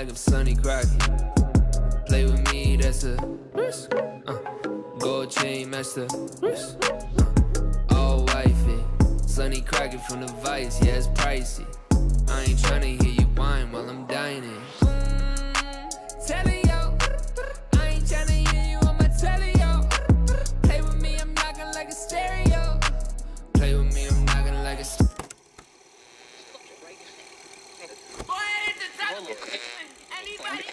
like I'm Sonny Crockett. Play with me, that's a risk. Gold chain, match the wrist. All white fit, Sonny Crockett from the Vice, yeah, it's pricey. I ain't tryna hear you whine while I'm dining. Telling yo, I ain't tryna hear you on my telly, yo. Play with me, I'm knocking like a stereo. Play with me, I'm knocking like a stereo. Anybody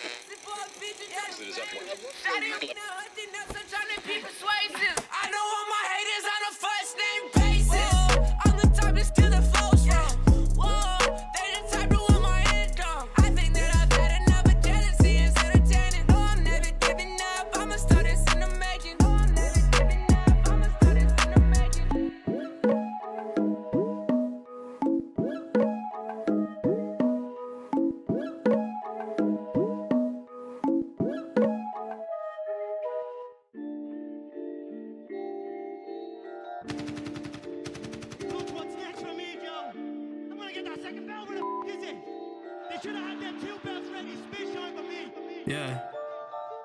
I know all my haters on a first name basis. I'm the type to steal the flows from. Whoa, they the type to want my income. I think that I've had enough of jealousy and entertaining. No, I'm never giving up. I'ma start this in the making. No, I'm never giving up. I'ma start this in the making. Yeah,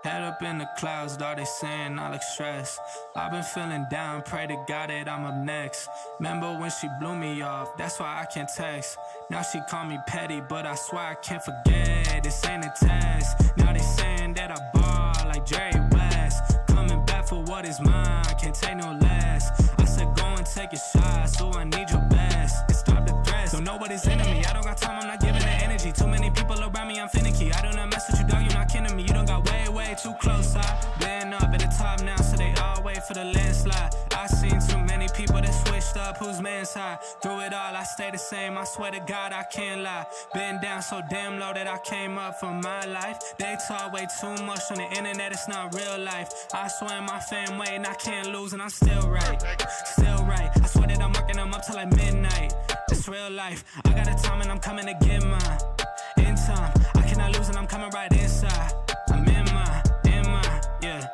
head up in the clouds, dog, they saying I look stressed. I've been feeling down, pray to God that I'm up next. Remember when she blew me off, that's why I can't text. Now she call me petty, but I swear I can't forget. This ain't a test, now they saying that I ball like Jerry West. Coming back for what is mine, I can't take no less. I said go and take a shot, so I need your best. And stop the threats, don't know what is in me. I don't got time, I'm not giving the energy. Too many people around me, I'm finicky. I do not mess with you, dog, you're not kidding me. You don't got way too close. I've been up at the top now, so they all wait for the landslide. I seen too many people that switched up, whose man's high. Through it all, I stay the same, I swear to God, I can't lie. Been down so damn low that I came up for my life. They talk way too much on the internet, it's not real life. I swear my fam waiting, I can't lose, and I'm still right. Still right, I swear that I'm working them up till like midnight. It's real life, I got a time and I'm coming to get mine. In time, I cannot lose and I'm coming right inside. I'm in my, yeah.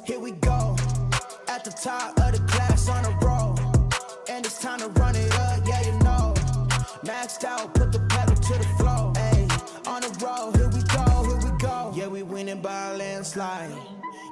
Here we go, at the top of the class on a roll. And it's time to run it up, yeah you know. Maxed out, put the pedal to the floor. Ayy, on the road, here we go. Yeah, we winning by a landslide.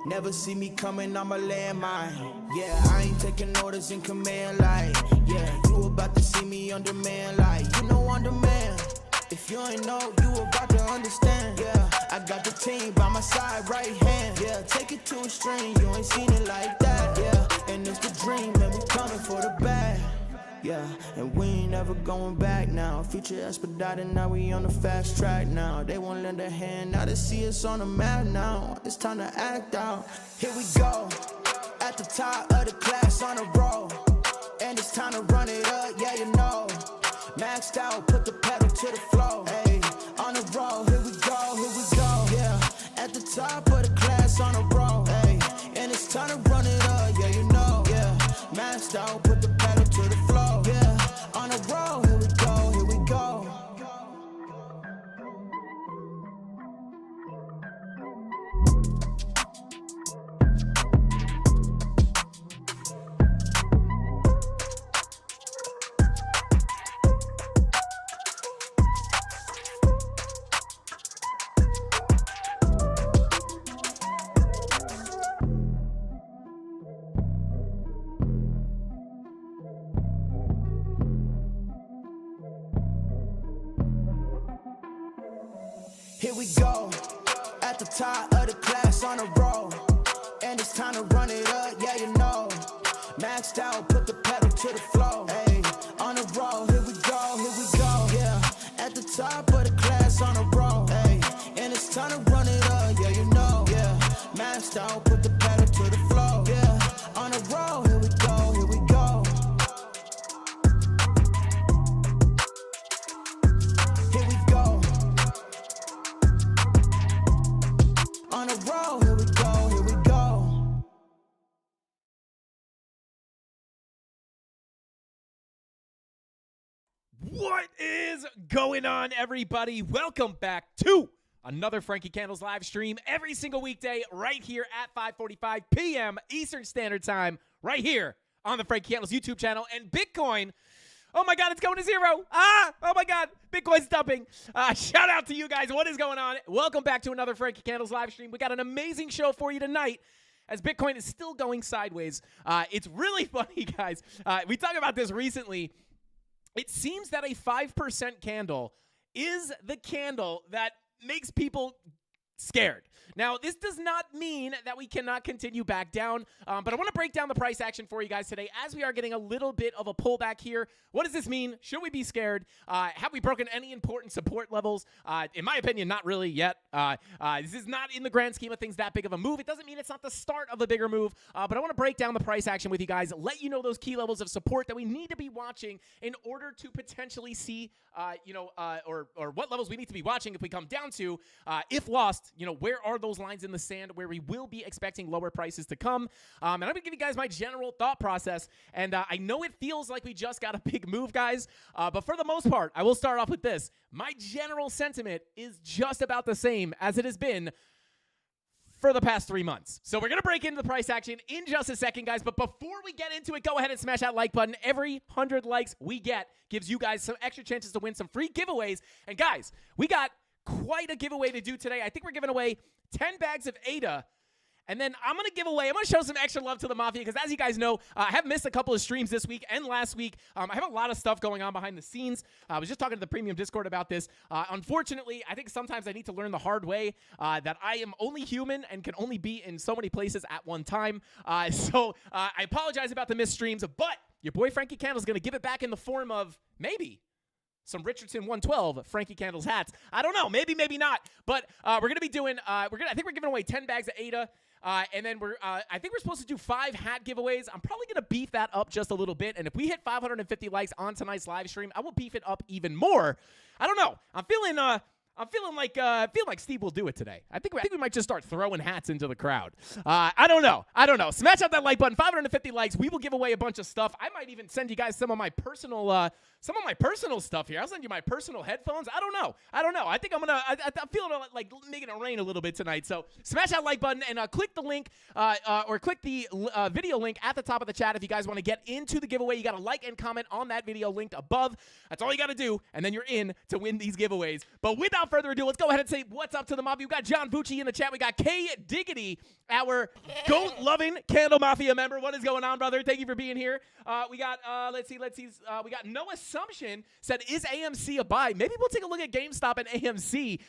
Never see me coming, I'm a landmine. Yeah, I ain't taking orders in command like. Yeah, you about to see me on demand like. You know on demand. If you ain't know, you about to understand. Yeah, I got the team by my side, right hand. Yeah, take it to a string, you ain't seen it like that. Yeah, and it's the dream, and we coming for the bag. Yeah, and we ain't never going back now. Future expedited, now we on the fast track now. They won't lend a hand, now they see us on the map now. It's time to act out. Here we go, at the top of the class on a roll. And it's time to run it up, yeah you know. Maxed out, put the pedal to the floor. Hey, on the road, here we go. Yeah, at the top of the class on a roll. Hey, and it's time to run it up, yeah you know. Yeah, maxed out, put the pedal to the floor. Yeah, on the road, here we go. Here we go, at the top of the class on a roll. And it's time to run it up, yeah you know. Maxed out, put the pedal to the floor. Hey, on the road, here we go. Yeah, at the top of the class on a roll. Hey, and it's time to run it up, yeah you know. Yeah, maxed out, put the pedal to the floor. Yeah, on the road, here we go. What is going on, everybody? Welcome back to another Frankie Candles live stream every single weekday right here at 5:45 p.m. Eastern Standard Time, right here on the Frankie Candles YouTube channel. And Bitcoin, oh my God, it's going to zero. Oh my God, Bitcoin's dumping. Shout out to you guys. What is going on? Welcome back to another Frankie Candles live stream. We got an amazing show for you tonight, as Bitcoin is still going sideways. It's really funny, guys. We talked about this recently. It seems that a 5% candle is the candle that makes people scared. Now, this does not mean that we cannot continue back down, but I want to break down the price action for you guys today as we are getting a little bit of a pullback here. What does this mean? Should we be scared? Have we broken any important support levels? In my opinion, not really yet. This is not, in the grand scheme of things, that big of a move. It doesn't mean it's not the start of a bigger move, but I want to break down the price action with you guys, let you know those key levels of support that we need to be watching in order to potentially see, or what levels we need to be watching if we come down to, if lost, where are those lines in the sand where we will be expecting lower prices to come. And I'm going to give you guys my general thought process. And I know it feels like we just got a big move, guys. But for the most part, I will start off with this. My general sentiment is just about the same as it has been for the past 3 months. So we're going to break into the price action in just a second, guys. But before we get into it, go ahead and smash that like button. Every 100 likes we get gives you guys some extra chances to win some free giveaways. And guys, we got quite a giveaway to do today. I think we're giving away 10 bags of ADA. And then I'm going to show some extra love to the Mafia because, as you guys know, I have missed a couple of streams this week and last week. I have a lot of stuff going on behind the scenes. I was just talking to the Premium Discord about this. Unfortunately, I think sometimes I need to learn the hard way that I am only human and can only be in so many places at one time. So I apologize about the missed streams, but your boy Frankie Candle is going to give it back in the form of maybe some Richardson 112 Frankie Candles hats. I don't know. Maybe, maybe not. But we're going to be doing, I think we're giving away 10 bags of ADA. And then I think we're supposed to do 5 hat giveaways. I'm probably going to beef that up just a little bit. And if we hit 550 likes on tonight's live stream, I will beef it up even more. I don't know. I'm feeling like Steve will do it today. I think we might just start throwing hats into the crowd. I don't know. Smash out that like button. 550 likes. We will give away a bunch of stuff. I might even send you guys some of my personal stuff here. I'll send you my personal headphones. I don't know. I think I'm feeling like making it rain a little bit tonight. So smash that like button and click the link or click the video link at the top of the chat if you guys want to get into the giveaway. You got to like and comment on that video linked above. That's all you got to do, and then you're in to win these giveaways. But without further ado, let's go ahead and say what's up to the mob. We got John Vucci in the chat. We got K Diggity, our goat-loving Candle Mafia member. What is going on, brother? Thank you for being here. We got let's see. We got No Assumption said, is AMC a buy? Maybe we'll take a look at GameStop and AMC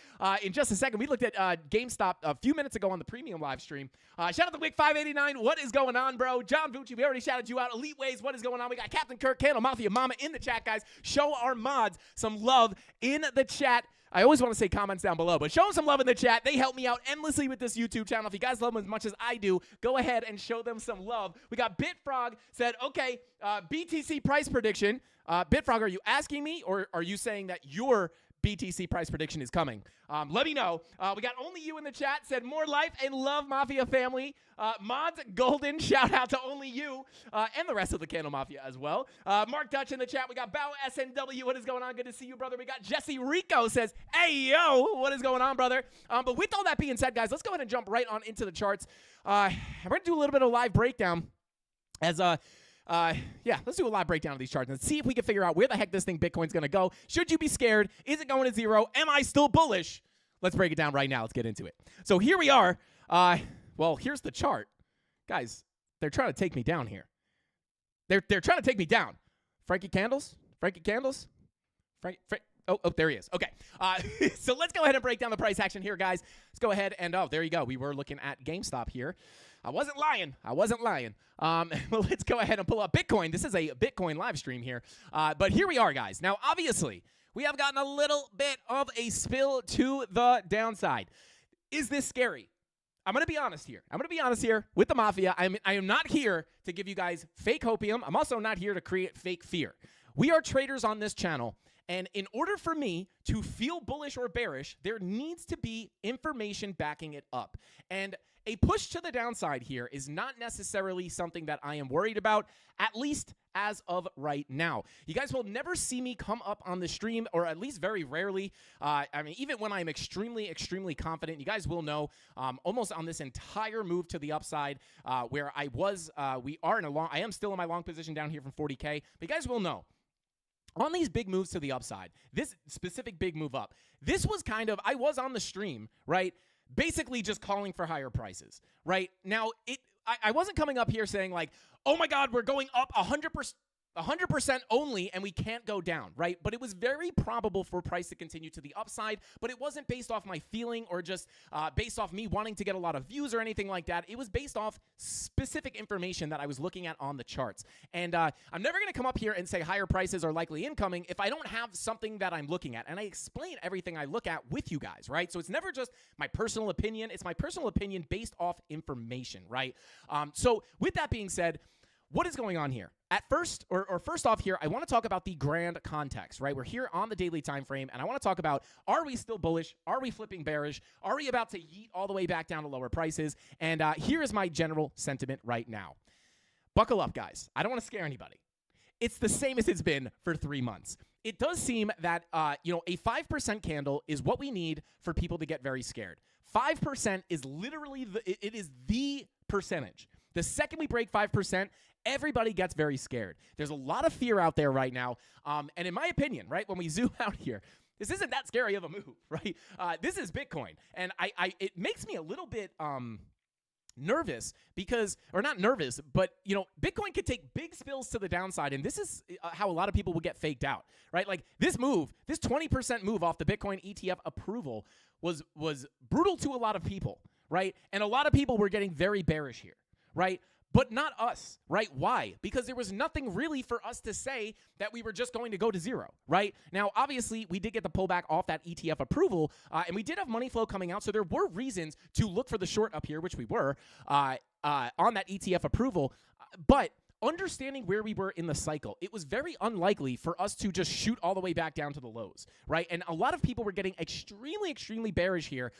in just a second. We looked at GameStop a few minutes ago on the premium live stream. Shout out to Wick 589. What is going on, bro? John Vucci, we already shouted you out. Elite Ways, what is going on? We got Captain Kirk, Candle Mafia Mama in the chat, guys. Show our mods some love in the chat. I always want to say comments down below, but show them some love in the chat. They help me out endlessly with this YouTube channel. If you guys love them as much as I do, go ahead and show them some love. We got Bitfrog said, okay, BTC price prediction. Bitfrog, are you asking me, or are you saying that your BTC price prediction is coming? Let me know. We got Only You in the chat, said more life and love, Mafia family. Mods Golden, shout out to Only You and the rest of the Candle Mafia as well. Mark Dutch in the chat. We got Bow SNW. What is going on? Good to see you, brother. We got Jesse Rico says, hey, yo, what is going on, brother? But with all that being said, guys, let's go ahead and jump right on into the charts. We're going to do a little bit of live breakdown as let's do a live breakdown of these charts and see if we can figure out where the heck this thing Bitcoin's going to go. Should you be scared? Is it going to zero? Am I still bullish? Let's break it down right now. Let's get into it. So here we are. Well, here's the chart. Guys, they're trying to take me down here. They're trying to take me down. Frankie Candles? Oh, there he is. Okay. So let's go ahead and break down the price action here, guys. Let's go ahead and, there you go. We were looking at GameStop here. I wasn't lying. Well, let's go ahead and pull up Bitcoin. This is a Bitcoin live stream here. But here we are, guys. Now, obviously, we have gotten a little bit of a spill to the downside. Is this scary? I'm going to be honest here with the Mafia. I am not here to give you guys fake hopium. I'm also not here to create fake fear. We are traders on this channel, and in order for me to feel bullish or bearish, there needs to be information backing it up. And a push to the downside here is not necessarily something that I am worried about, at least as of right now. You guys will never see me come up on the stream, or at least very rarely. I mean, even when I'm extremely, extremely confident, you guys will know almost on this entire move to the upside where I was, I am still in my long position down here from 40K, but you guys will know. On these big moves to the upside, this specific big move up, this was kind of, I was on the stream, right? Basically just calling for higher prices, right? Now, I wasn't coming up here saying like, oh my God, we're going up 100% only and we can't go down, right? But it was very probable for price to continue to the upside, but it wasn't based off my feeling or just based off me wanting to get a lot of views or anything like that. It was based off specific information that I was looking at on the charts. And I'm never going to come up here and say higher prices are likely incoming if I don't have something that I'm looking at. And I explain everything I look at with you guys, right? So it's never just my personal opinion. It's my personal opinion based off information, right? So with that being said, what is going on here? At first, or first off here, I want to talk about the grand context, right? We're here on the daily time frame, and I want to talk about, are we still bullish? Are we flipping bearish? Are we about to yeet all the way back down to lower prices? And here is my general sentiment right now. Buckle up, guys. I don't want to scare anybody. It's the same as it's been for 3 months. It does seem that, a 5% candle is what we need for people to get very scared. 5% is literally, it is the percentage. The second we break 5%, everybody gets very scared. There's a lot of fear out there right now. And in my opinion, right, when we zoom out here, this isn't that scary of a move, right? This is Bitcoin. And it makes me a little bit nervous because, or not nervous, but, Bitcoin could take big spills to the downside. And this is how a lot of people will get faked out, right? Like this move, this 20% move off the Bitcoin ETF approval was brutal to a lot of people, right? And a lot of people were getting very bearish here, right? But not us, right? Why? Because there was nothing really for us to say that we were just going to go to zero, right? Now, obviously, we did get the pullback off that ETF approval, and we did have money flow coming out, so there were reasons to look for the short up here, which we were, on that ETF approval. But understanding where we were in the cycle, it was very unlikely for us to just shoot all the way back down to the lows, right? And a lot of people were getting extremely, extremely bearish here,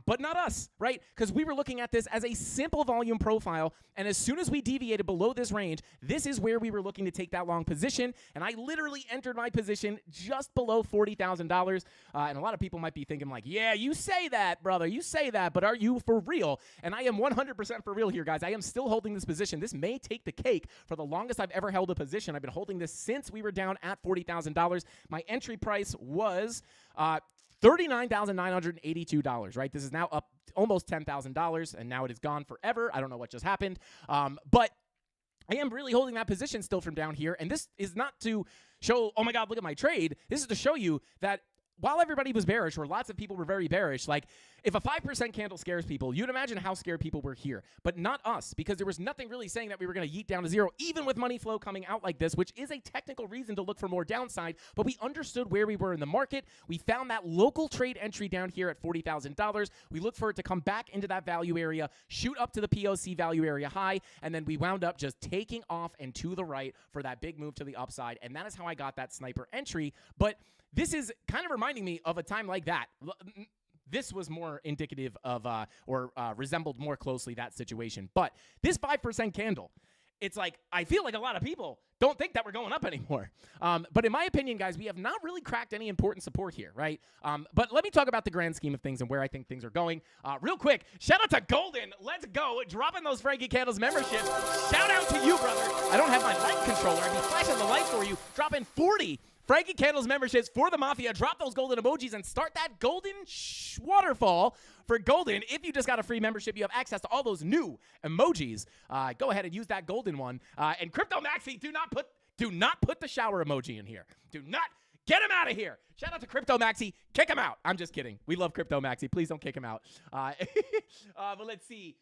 but not us, right? Because we were looking at this as a simple volume profile, and as soon as we deviated below this range, this is where we were looking to take that long position, and I literally entered my position just below $40,000, and a lot of people might be thinking like, yeah, you say that, brother, you say that, but are you for real? And I am 100% for real here, guys. I am still holding this position. This may take the cake for the longest I've ever held a position. I've been holding this since we were down at $40,000. My entry price was $39,982, right? This is now up almost $10,000, and now it is gone forever. I don't know what just happened, but I am really holding that position still from down here, and this is not to show, oh my God, look at my trade. This is to show you that while everybody was bearish, or lots of people were very bearish, like if a 5% candle scares people, you'd imagine how scared people were here, but not us, because there was nothing really saying that we were going to yeet down to zero, even with money flow coming out like this, which is a technical reason to look for more downside, but we understood where we were in the market. We found that local trade entry down here at $40,000. We looked for it to come back into that value area, shoot up to the POC value area high, and then we wound up just taking off and to the right for that big move to the upside, and that is how I got that sniper entry. But this is kind of reminding me of a time like that. This was more indicative of, resembled more closely that situation. But this 5% candle, it's like, I feel like a lot of people don't think that we're going up anymore. But in my opinion, guys, we have not really cracked any important support here, right? But let me talk about the grand scheme of things and where I think things are going. Real quick, shout out to Golden. Let's go. Dropping those Frankie Candles memberships. Shout out to you, brother. I don't have my light controller. I'd be flashing the light for you. Dropping 40 Frankie Candles memberships for the Mafia. Drop those golden emojis and start that golden waterfall for Golden. If you just got a free membership, you have access to all those new emojis. Go ahead and use that golden one. And Crypto Maxi, do not put the shower emoji in here. Do not. Get him out of here. Shout out to Crypto Maxi. Kick him out. I'm just kidding. We love Crypto Maxi. Please don't kick him out. But let's see.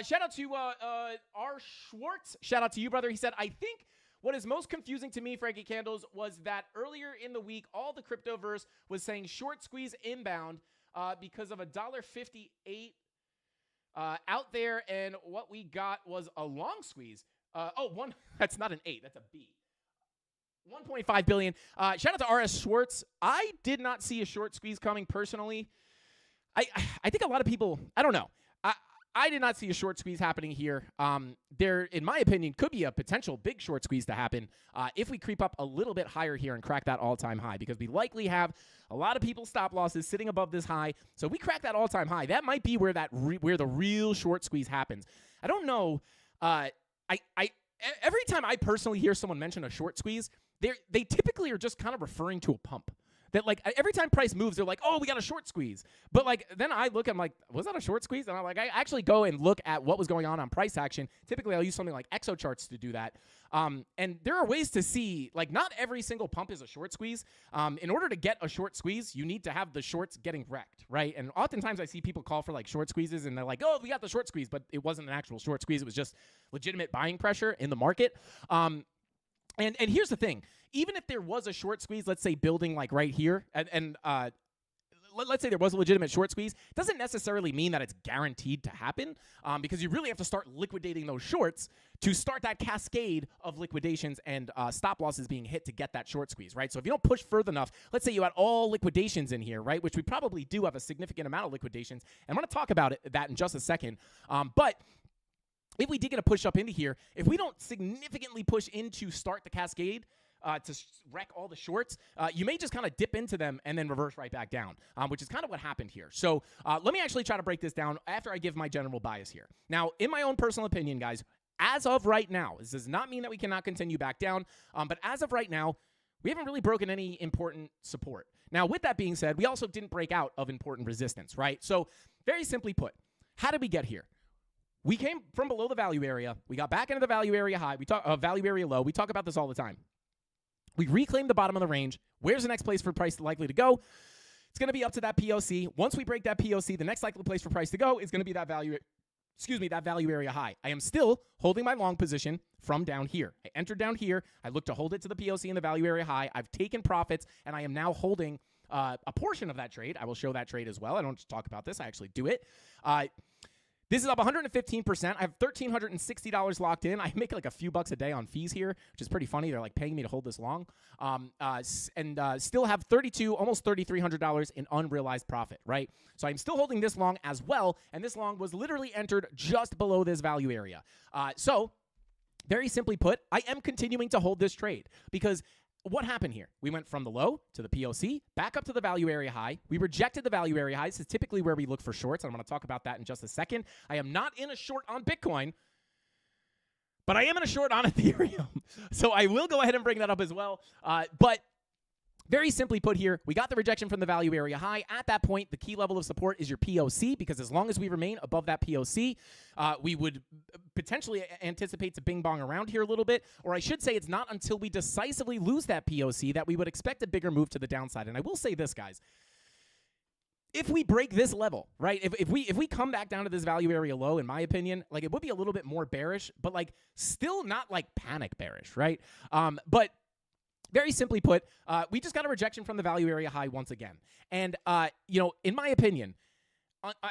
Shout out to R. Schwartz. Shout out to you, brother. He said, I think what is most confusing to me, Frankie Candles, was that earlier in the week, all the cryptoverse was saying short squeeze inbound because of $1.58 out there, and what we got was a long squeeze. That's not an 8. That's a B. 1.5 billion. Shout out to RS Schwartz. I did not see a short squeeze coming personally. I think a lot of people, I don't know. I did not see a short squeeze happening here. There, in my opinion, could be a potential big short squeeze to happen if we creep up a little bit higher here and crack that all-time high, because we likely have a lot of people's stop losses sitting above this high. So if we crack that all-time high, that might be where where the real short squeeze happens. I don't know. Every time I personally hear someone mention a short squeeze, they typically are just kind of referring to a pump. That, like, every time price moves, they're like, oh, we got a short squeeze. But, like, then I look, I'm like, was that a short squeeze? And I'm like, I actually go and look at what was going on price action. Typically, I'll use something like exo charts to do that. And there are ways to see, like, not every single pump is a short squeeze. In order to get a short squeeze, you need to have the shorts getting wrecked, right? And oftentimes I see people call for, like, short squeezes, and they're like, oh, we got the short squeeze, but it wasn't an actual short squeeze. It was just legitimate buying pressure in the market. And here's the thing. Even if there was a short squeeze, let's say building like right here, and let's say there was a legitimate short squeeze, doesn't necessarily mean that it's guaranteed to happen, because you really have to start liquidating those shorts to start that cascade of liquidations and stop losses being hit to get that short squeeze, right? So if you don't push further enough, let's say you had all liquidations in here, right, which we probably do have a significant amount of liquidations, and I'm going to talk about that in just a second, but if we did get a push up into here, if we don't significantly push in to start the cascade, to wreck all the shorts, you may just kind of dip into them and then reverse right back down, which is kind of what happened here. So let me actually try to break this down after I give my general bias here. Now, in my own personal opinion, guys, as of right now, this does not mean that we cannot continue back down, but as of right now, we haven't really broken any important support. Now, with that being said, we also didn't break out of important resistance, right? So very simply put, how did we get here? We came from below the value area. We got back into the value area high. We talk value area low. We talk about this all the time. We reclaimed the bottom of the range. Where's the next place for price likely to go? It's going to be up to that POC. Once we break that POC, the next likely place for price to go is going to be that value area high. I am still holding my long position from down here. I entered down here. I look to hold it to the POC and the value area high. I've taken profits, and I am now holding a portion of that trade. I will show that trade as well. I don't just talk about this. I actually do it. This is up 115%. I have $1,360 locked in. I make like a few bucks a day on fees here, which is pretty funny. They're like paying me to hold this long. Still have almost $3,300 in unrealized profit, right? So I'm still holding this long as well, and this long was literally entered just below this value area. So very simply put, I am continuing to hold this trade because what happened here? We went from the low to the POC, back up to the value area high. We rejected the value area high. This is typically where we look for shorts, and I'm going to talk about that in just a second. I am not in a short on Bitcoin, but I am in a short on Ethereum. So I will go ahead and bring that up as well. But very simply put here, we got the rejection from the value area high. At that point, the key level of support is your POC, because as long as we remain above that POC, we would potentially anticipate to bing bong around here a little bit. Or I should say it's not until we decisively lose that POC that we would expect a bigger move to the downside. And I will say this, guys. If we break this level, right, if we come back down to this value area low, in my opinion, like it would be a little bit more bearish, but like still not like panic bearish, right? But very simply put, we just got a rejection from the value area high once again. And, in my opinion,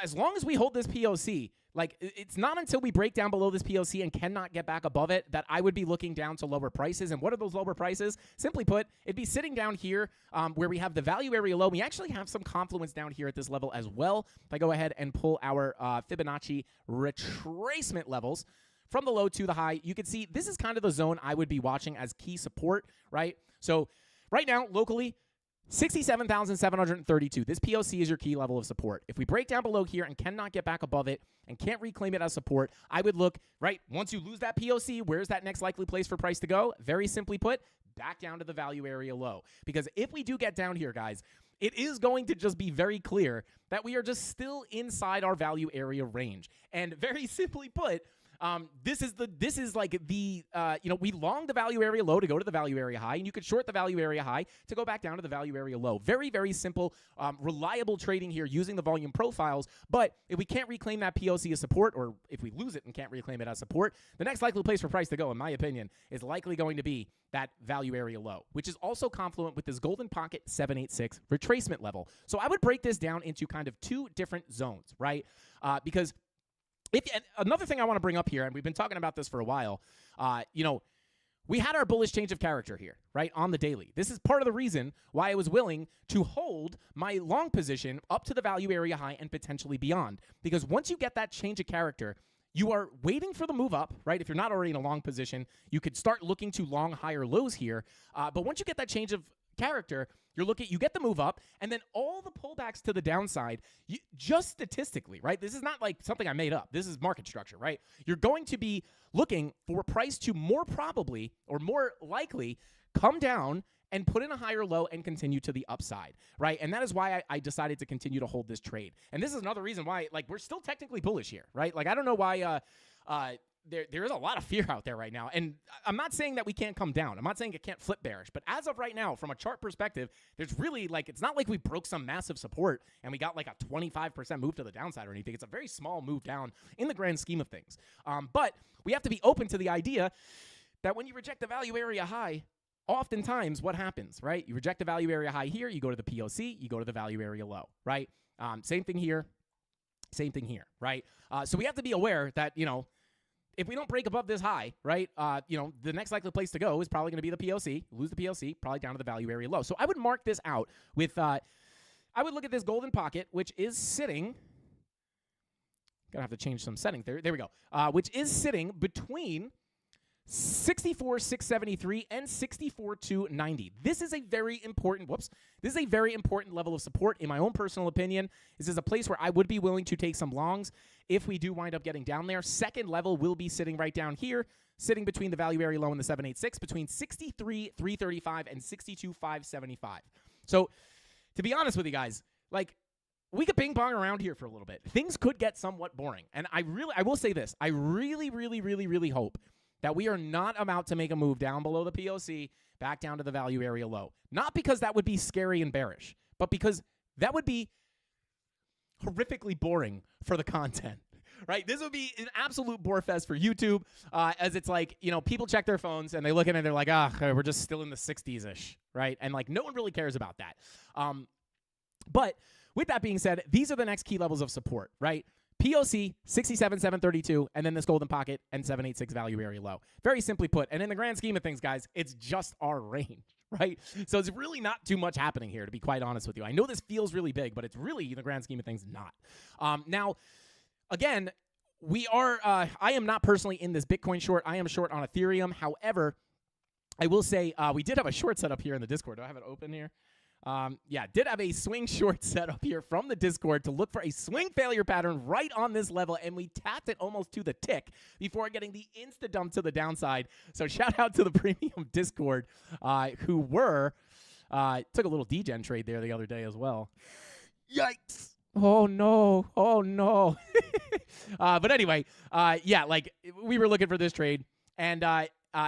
as long as we hold this POC, like it's not until we break down below this POC and cannot get back above it that I would be looking down to lower prices. And what are those lower prices? Simply put, it'd be sitting down here where we have the value area low. We actually have some confluence down here at this level as well. If I go ahead and pull our Fibonacci retracement levels from the low to the high, you can see this is kind of the zone I would be watching as key support, right? So right now, locally, 67,732. This POC is your key level of support. If we break down below here and cannot get back above it and can't reclaim it as support, I would look, right, once you lose that POC, where's that next likely place for price to go? Very simply put, back down to the value area low. Because if we do get down here, guys, it is going to just be very clear that we are just still inside our value area range. And very simply put, this is like the, we long the value area low to go to the value area high, and you could short the value area high to go back down to the value area low. Very, very simple, reliable trading here using the volume profiles. But if we can't reclaim that POC as support, or if we lose it and can't reclaim it as support, the next likely place for price to go, in my opinion, is likely going to be that value area low, which is also confluent with this golden pocket 786 retracement level. So I would break this down into kind of two different zones, right? Because another thing I want to bring up here, and we've been talking about this for a while, we had our bullish change of character here, right, on the daily. This is part of the reason why I was willing to hold my long position up to the value area high and potentially beyond. Because once you get that change of character, you are waiting for the move up, right? If you're not already in a long position, you could start looking to long higher lows here. But once you get that change of character, you get the move up, and then all the pullbacks to the downside, just statistically, right? This is not like something I made up. This is market structure, right? You're going to be looking for price to more probably or more likely come down and put in a higher low and continue to the upside, right? And that is why I decided to continue to hold this trade. And this is another reason why, like, we're still technically bullish here, right? Like, I don't know why there is a lot of fear out there right now. And I'm not saying that we can't come down. I'm not saying it can't flip bearish. But as of right now, from a chart perspective, there's really, like, it's not like we broke some massive support and we got like a 25% move to the downside or anything. It's a very small move down in the grand scheme of things. But we have to be open to the idea that when you reject the value area high, oftentimes what happens, right? You reject the value area high here, you go to the POC, you go to the value area low, right? Same thing here, right? So we have to be aware that, if we don't break above this high, right, the next likely place to go is probably going to be the POC. Lose the POC, probably down to the value area low. So I would mark this out with, I would look at this golden pocket, which is sitting, going to have to change some settings there. There we go. Which is sitting between 64,673 and 64,290. This is a very important, this is a very important level of support in my own personal opinion. This is a place where I would be willing to take some longs if we do wind up getting down there. Second level will be sitting right down here, sitting between the value area low and the 786, between 63,335 and 62,575. So to be honest with you guys, like, we could ping pong around here for a little bit. Things could get somewhat boring. And I will say this. I really hope that we are not about to make a move down below the POC, back down to the value area low. Not because that would be scary and bearish, but because that would be horrifically boring for the content, right? This would be an absolute bore fest for YouTube, as it's like, people check their phones and they look at it and they're like, we're just still in the 60s-ish, right? And like, no one really cares about that. But with that being said, these are the next key levels of support, right? POC, 67,732, and then this golden pocket and 786 value area low. Very simply put, and in the grand scheme of things, guys, it's just our range, right? So it's really not too much happening here, to be quite honest with you. I know this feels really big, but it's really, in the grand scheme of things, not. Now, again, I am not personally in this Bitcoin short. I am short on Ethereum. However, I will say we did have a short set up here in the Discord. Do I have it open here? Did have a swing short set up here from the Discord to look for a swing failure pattern right on this level, and we tapped it almost to the tick before getting the insta dump to the downside. So shout out to the premium Discord who took a little degen trade there the other day as well. Yikes. Oh no. But anyway, we were looking for this trade, and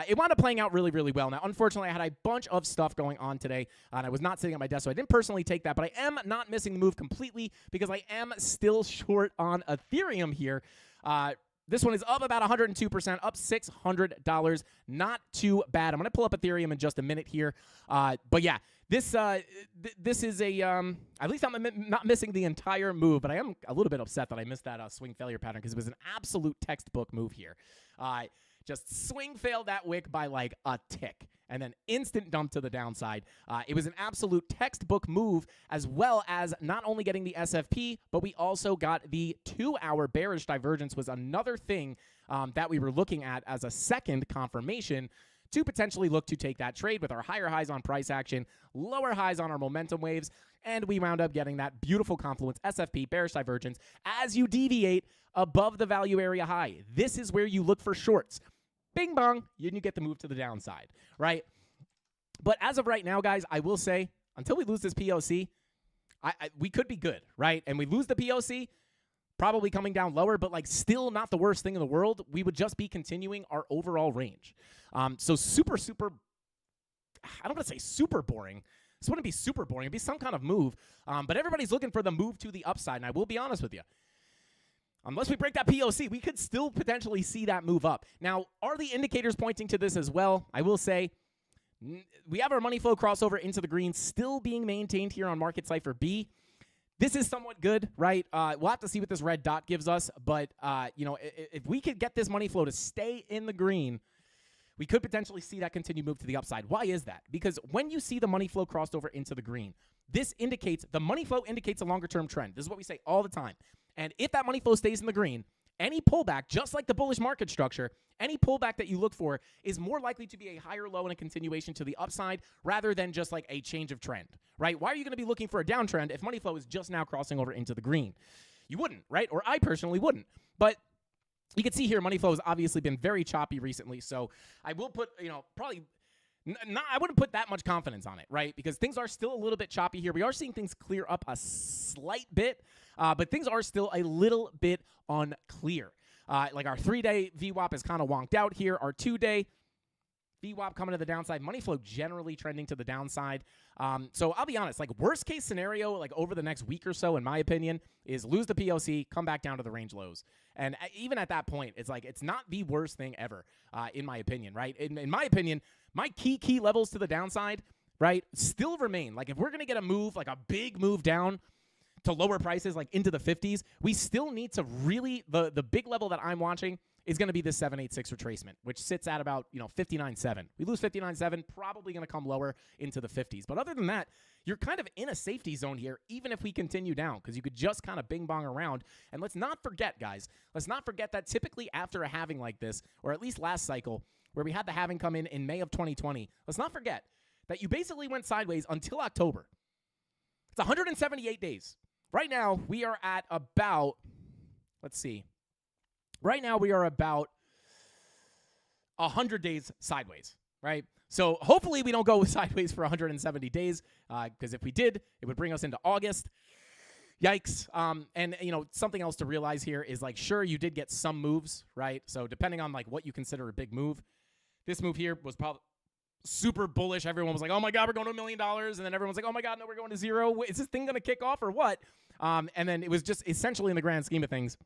it wound up playing out really well. Now, unfortunately, I had a bunch of stuff going on today, and I was not sitting at my desk, so I didn't personally take that, but I am not missing the move completely because I am still short on Ethereum here. This one is up about 102%, up $600. Not too bad. I'm going to pull up Ethereum in just a minute here. But yeah, this is at least I'm not missing the entire move, but I am a little bit upset that I missed that swing failure pattern because it was an absolute textbook move here. Just swing failed that wick by like a tick and then instant dump to the downside. It was an absolute textbook move, as well as not only getting the SFP, but we also got the 2-hour bearish divergence was another thing that we were looking at as a second confirmation to potentially look to take that trade with our higher highs on price action, lower highs on our momentum waves, and we wound up getting that beautiful confluence SFP bearish divergence as you deviate above the value area high. This is where you look for shorts. Bing bong, and you get the move to the downside, right? But as of right now, guys, I will say, until we lose this POC, we could be good, right? And we lose the POC, probably coming down lower, but like still not the worst thing in the world. We would just be continuing our overall range. So super, I don't want to say super boring. This wouldn't be super boring. It'd be some kind of move. But everybody's looking for the move to the upside, and I will be honest with you. Unless we break that POC, we could still potentially see that move up. Now, are the indicators pointing to this as well? I will say we have our money flow crossover into the green still being maintained here on Market Cipher B. This is somewhat good, right? We'll have to see what this red dot gives us. But, if we could get this money flow to stay in the green, we could potentially see that continued move to the upside. Why is that? Because when you see the money flow crossed over into the green, the money flow indicates a longer-term trend. This is what we say all the time. And if that money flow stays in the green, any pullback, just like the bullish market structure, any pullback that you look for is more likely to be a higher low and a continuation to the upside rather than just like a change of trend, right? Why are you going to be looking for a downtrend if money flow is just now crossing over into the green? You wouldn't, right? Or I personally wouldn't. But you can see here money flow has obviously been very choppy recently, so I will put, probably I wouldn't put that much confidence on it, right? Because things are still a little bit choppy here. We are seeing things clear up a slight bit, but things are still a little bit unclear. Like our 3-day VWAP is kind of wonked out here. Our 2-day VWAP coming to the downside. Money flow generally trending to the downside. So I'll be honest, like worst case scenario, like over the next week or so, in my opinion, is lose the POC, come back down to the range lows. And even at that point, it's like it's not the worst thing ever, in my opinion, right? In my opinion, my key levels to the downside, right, still remain. Like if we're going to get a move, like a big move down to lower prices, like into the 50s, we still need to really, the big level that I'm watching is going to be this 786 retracement, which sits at about, 59.7. We lose 59.7, probably going to come lower into the 50s. But other than that, you're kind of in a safety zone here, even if we continue down, because you could just kind of bing-bong around. And let's not forget, guys, that typically after a halving like this, or at least last cycle, where we had the halving come in May of 2020, let's not forget that you basically went sideways until October. It's 178 days. Right now, we are at about, let's see. Right now, we are about 100 days sideways, right? So hopefully we don't go sideways for 170 days, because if we did, it would bring us into August. Yikes. And, something else to realize here is, like, sure, you did get some moves, right? So depending on, like, what you consider a big move, this move here was probably super bullish. Everyone was like, oh, my God, we're going to $1 million. And then everyone's like, oh, my God, no, we're going to zero. Is this thing going to kick off or what? And then it was just essentially, in the grand scheme of things,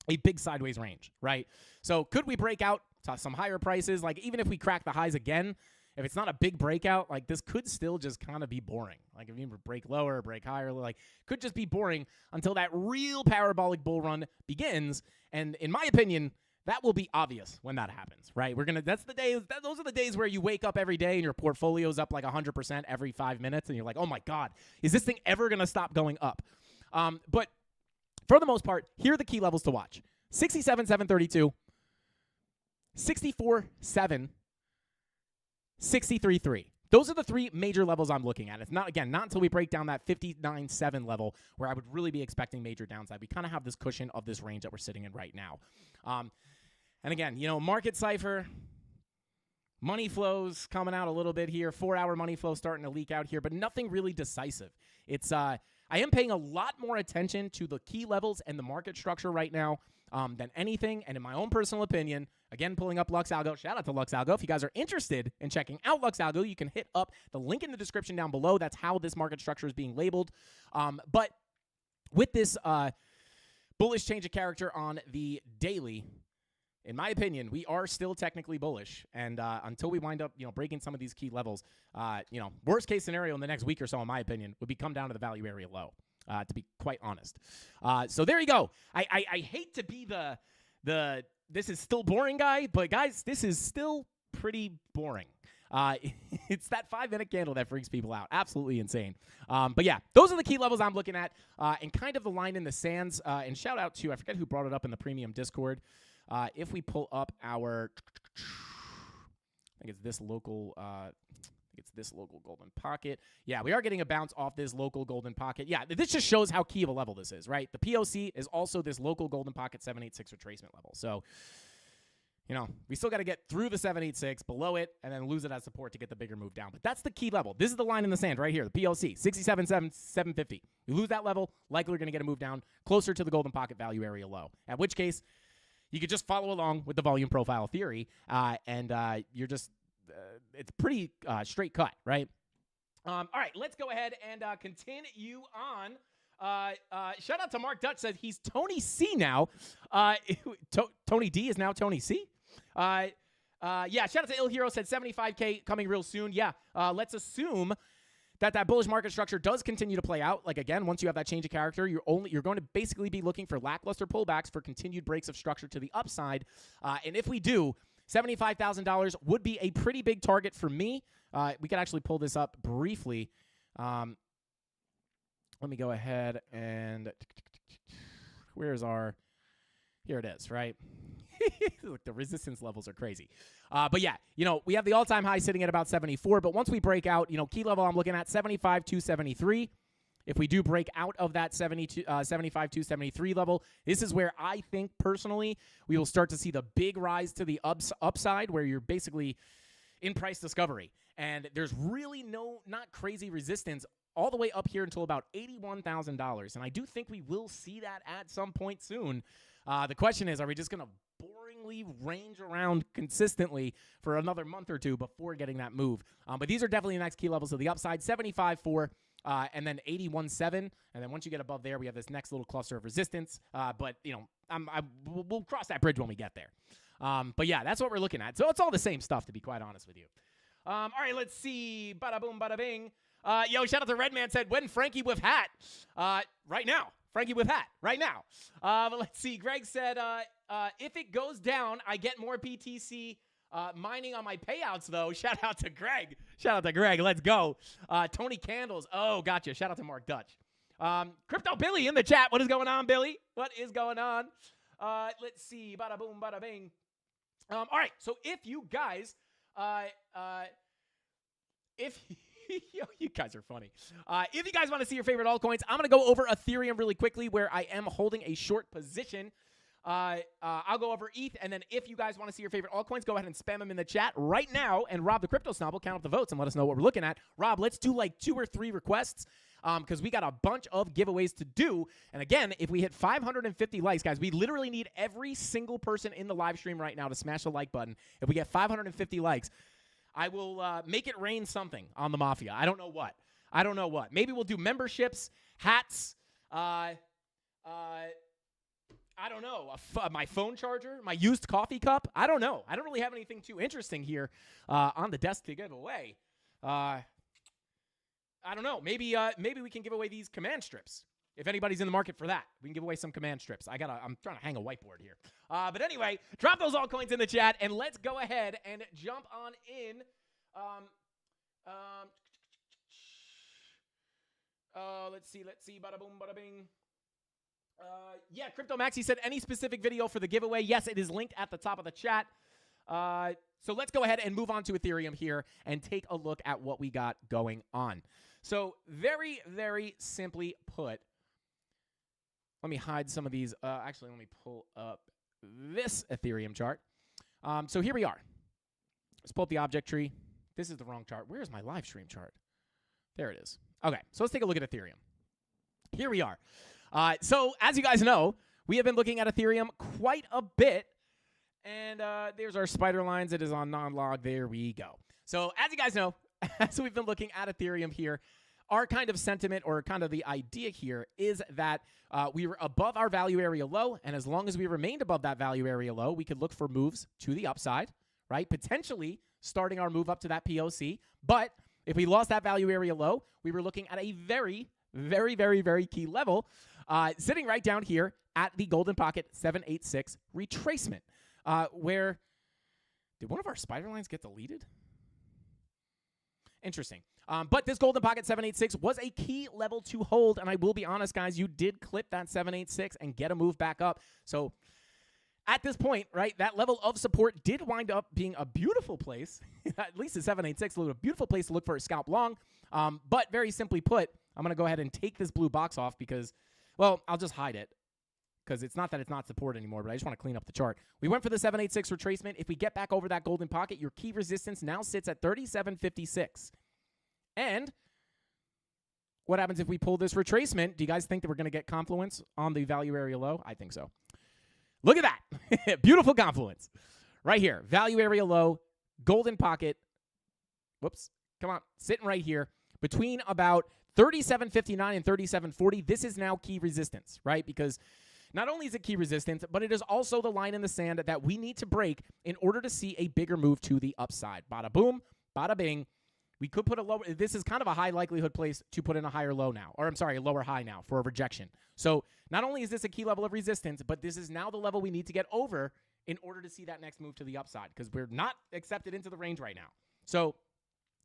a big sideways range, right? So could we break out to some higher prices? Like, even if we crack the highs again, if it's not a big breakout, like, this could still just kind of be boring. Like, if you break lower, break higher, like, could just be boring until that real parabolic bull run begins. And in my opinion, that will be obvious when that happens, right? Those are the days where you wake up every day and your portfolio's up like 100% every 5 minutes, and you're like, oh my God, is this thing ever going to stop going up? But for the most part, here are the key levels to watch. 67,732, 64,7, 63.3. Those are the three major levels I'm looking at. It's not until we break down that 59.7 level where I would really be expecting major downside. We kind of have this cushion of this range that we're sitting in right now. And again, market cipher, money flows coming out a little bit here. 4-hour money flow starting to leak out here, but nothing really decisive. It's I am paying a lot more attention to the key levels and the market structure right now than anything. And in my own personal opinion, again, pulling up Lux Algo. Shout out to Lux Algo. If you guys are interested in checking out Lux Algo, you can hit up the link in the description down below. That's how this market structure is being labeled. But with this bullish change of character on the daily, in my opinion, we are still technically bullish. And until we wind up, breaking some of these key levels, worst case scenario in the next week or so, in my opinion, would be come down to the value area low, to be quite honest. So there you go. I hate to be the this is still boring guy, but guys, this is still pretty boring. It's that 5-minute candle that freaks people out. Absolutely insane. But yeah, those are the key levels I'm looking at, and kind of the line in the sands. And shout out to, I forget who brought it up in the premium Discord. If we pull up our, I think it's this local, golden pocket. Yeah, we are getting a bounce off this local golden pocket. Yeah, this just shows how key of a level this is, right? The POC is also this local golden pocket 786 retracement level. So, we still got to get through the 786, below it, and then lose it as support to get the bigger move down. But that's the key level. This is the line in the sand right here, the POC, 67,750. You lose that level, likely you're going to get a move down closer to the golden pocket value area low, at which case you could just follow along with the volume profile theory, and you're just it's pretty straight cut, right? All right, let's go ahead and continue on. Shout out to Mark Dutch, says he's Tony C now. Tony D is now Tony C. Yeah, shout out to Il Hero, said 75K coming real soon. Yeah, let's assume that bullish market structure does continue to play out. Like, again, once you have that change of character, you're going to basically be looking for lackluster pullbacks for continued breaks of structure to the upside. And if we do, $75,000 would be a pretty big target for me. We could actually pull this up briefly. Let me go ahead and where's our, here it is, right? Look, the resistance levels are crazy. But yeah, we have the all-time high sitting at about 74, but once we break out, key level I'm looking at 75 to 73. If we do break out of that 75 to 73 level, this is where I think personally we will start to see the big rise to the upside where you're basically in price discovery. And there's really not crazy resistance all the way up here until about $81,000. And I do think we will see that at some point soon. The question is, are we just going to boringly range around consistently for another month or two before getting that move? But these are definitely the next key levels of the upside, 75.4. And then 81.7, and then once you get above there, we have this next little cluster of resistance. But we'll cross that bridge when we get there. But yeah, that's what we're looking at. So it's all the same stuff, to be quite honest with you. All right, let's see. Bada boom, bada bing. Yo, shout out to Redman said, when Frankie with hat? Right now. Frankie with hat. Right now. But let's see. Greg said, if it goes down, I get more PTC mining on my payouts, though. Shout out to Greg. Let's go. Tony Candles. Oh, gotcha. Shout out to Mark Dutch. Crypto Billy in the chat. What is going on, Billy? What is going on? Let's see. Bada boom, bada bing. All right. So if you guys, you guys are funny. If you guys want to see your favorite altcoins, I'm going to go over Ethereum really quickly where I am holding a short position. I'll go over ETH, and then if you guys want to see your favorite altcoins, go ahead and spam them in the chat right now, and Rob the Crypto Snob will count up the votes and let us know what we're looking at. Rob, let's do like 2 or 3 requests because we got a bunch of giveaways to do. And again, if we hit 550 likes, guys, we literally need every single person in the live stream right now to smash the like button. If we get 550 likes, I will make it rain something on the Mafia. I don't know what. Maybe we'll do memberships, hats, I don't know, my phone charger, my used coffee cup. I don't know. I don't really have anything too interesting here on the desk to give away. I don't know. Maybe we can give away these command strips. If anybody's in the market for that, we can give away some command strips. I'm trying to hang a whiteboard here. But anyway, drop those altcoins in the chat, and let's go ahead and jump on in. Let's see. Bada boom, bada bing. Yeah, Crypto Maxi said any specific video for the giveaway. Yes, it is linked at the top of the chat. So let's go ahead and move on to Ethereum here and take a look at what we got going on. So very, very simply put, let me hide some of these. Actually, let me pull up this Ethereum chart. So here we are. Let's pull up the object tree. This is the wrong chart. Where is my live stream chart? There it is. Okay, so let's take a look at Ethereum. Here we are. So as you guys know, we have been looking at Ethereum quite a bit. And there's our spider lines. It is on non-log. There we go. So as you guys know, as we've been looking at Ethereum here, our kind of sentiment or kind of the idea here is that we were above our value area low. And as long as we remained above that value area low, we could look for moves to the upside, right? Potentially starting our move up to that POC. But if we lost that value area low, we were looking at a very, very, very, very key level sitting right down here at the Golden Pocket 786 retracement. Where did one of our spider lines get deleted? Interesting. But this Golden Pocket 786 was a key level to hold. And I will be honest, guys, you did clip that 786 and get a move back up. So at this point, right, that level of support did wind up being a beautiful place. At least the 786 looked a beautiful place to look for a scalp long. But very simply put, I'm going to go ahead and take this blue box off because, well, I'll just hide it. Because it's not that it's not support anymore, but I just want to clean up the chart. We went for the 786 retracement. If we get back over that Golden Pocket, your key resistance now sits at 37.56. And what happens if we pull this retracement? Do you guys think that we're going to get confluence on the value area low? I think so. Look at that. Beautiful confluence. Right here. Value area low, Golden Pocket. Whoops. Come on. Sitting right here between about 37.59 and 37.40. This is now key resistance, right? Because not only is it key resistance, but it is also the line in the sand that we need to break in order to see a bigger move to the upside. Bada boom, bada bing. We could put a lower, this is kind of a high likelihood place to put in a higher low now, or I'm sorry, a lower high now for a rejection. So not only is this a key level of resistance, but this is now the level we need to get over in order to see that next move to the upside because we're not accepted into the range right now. So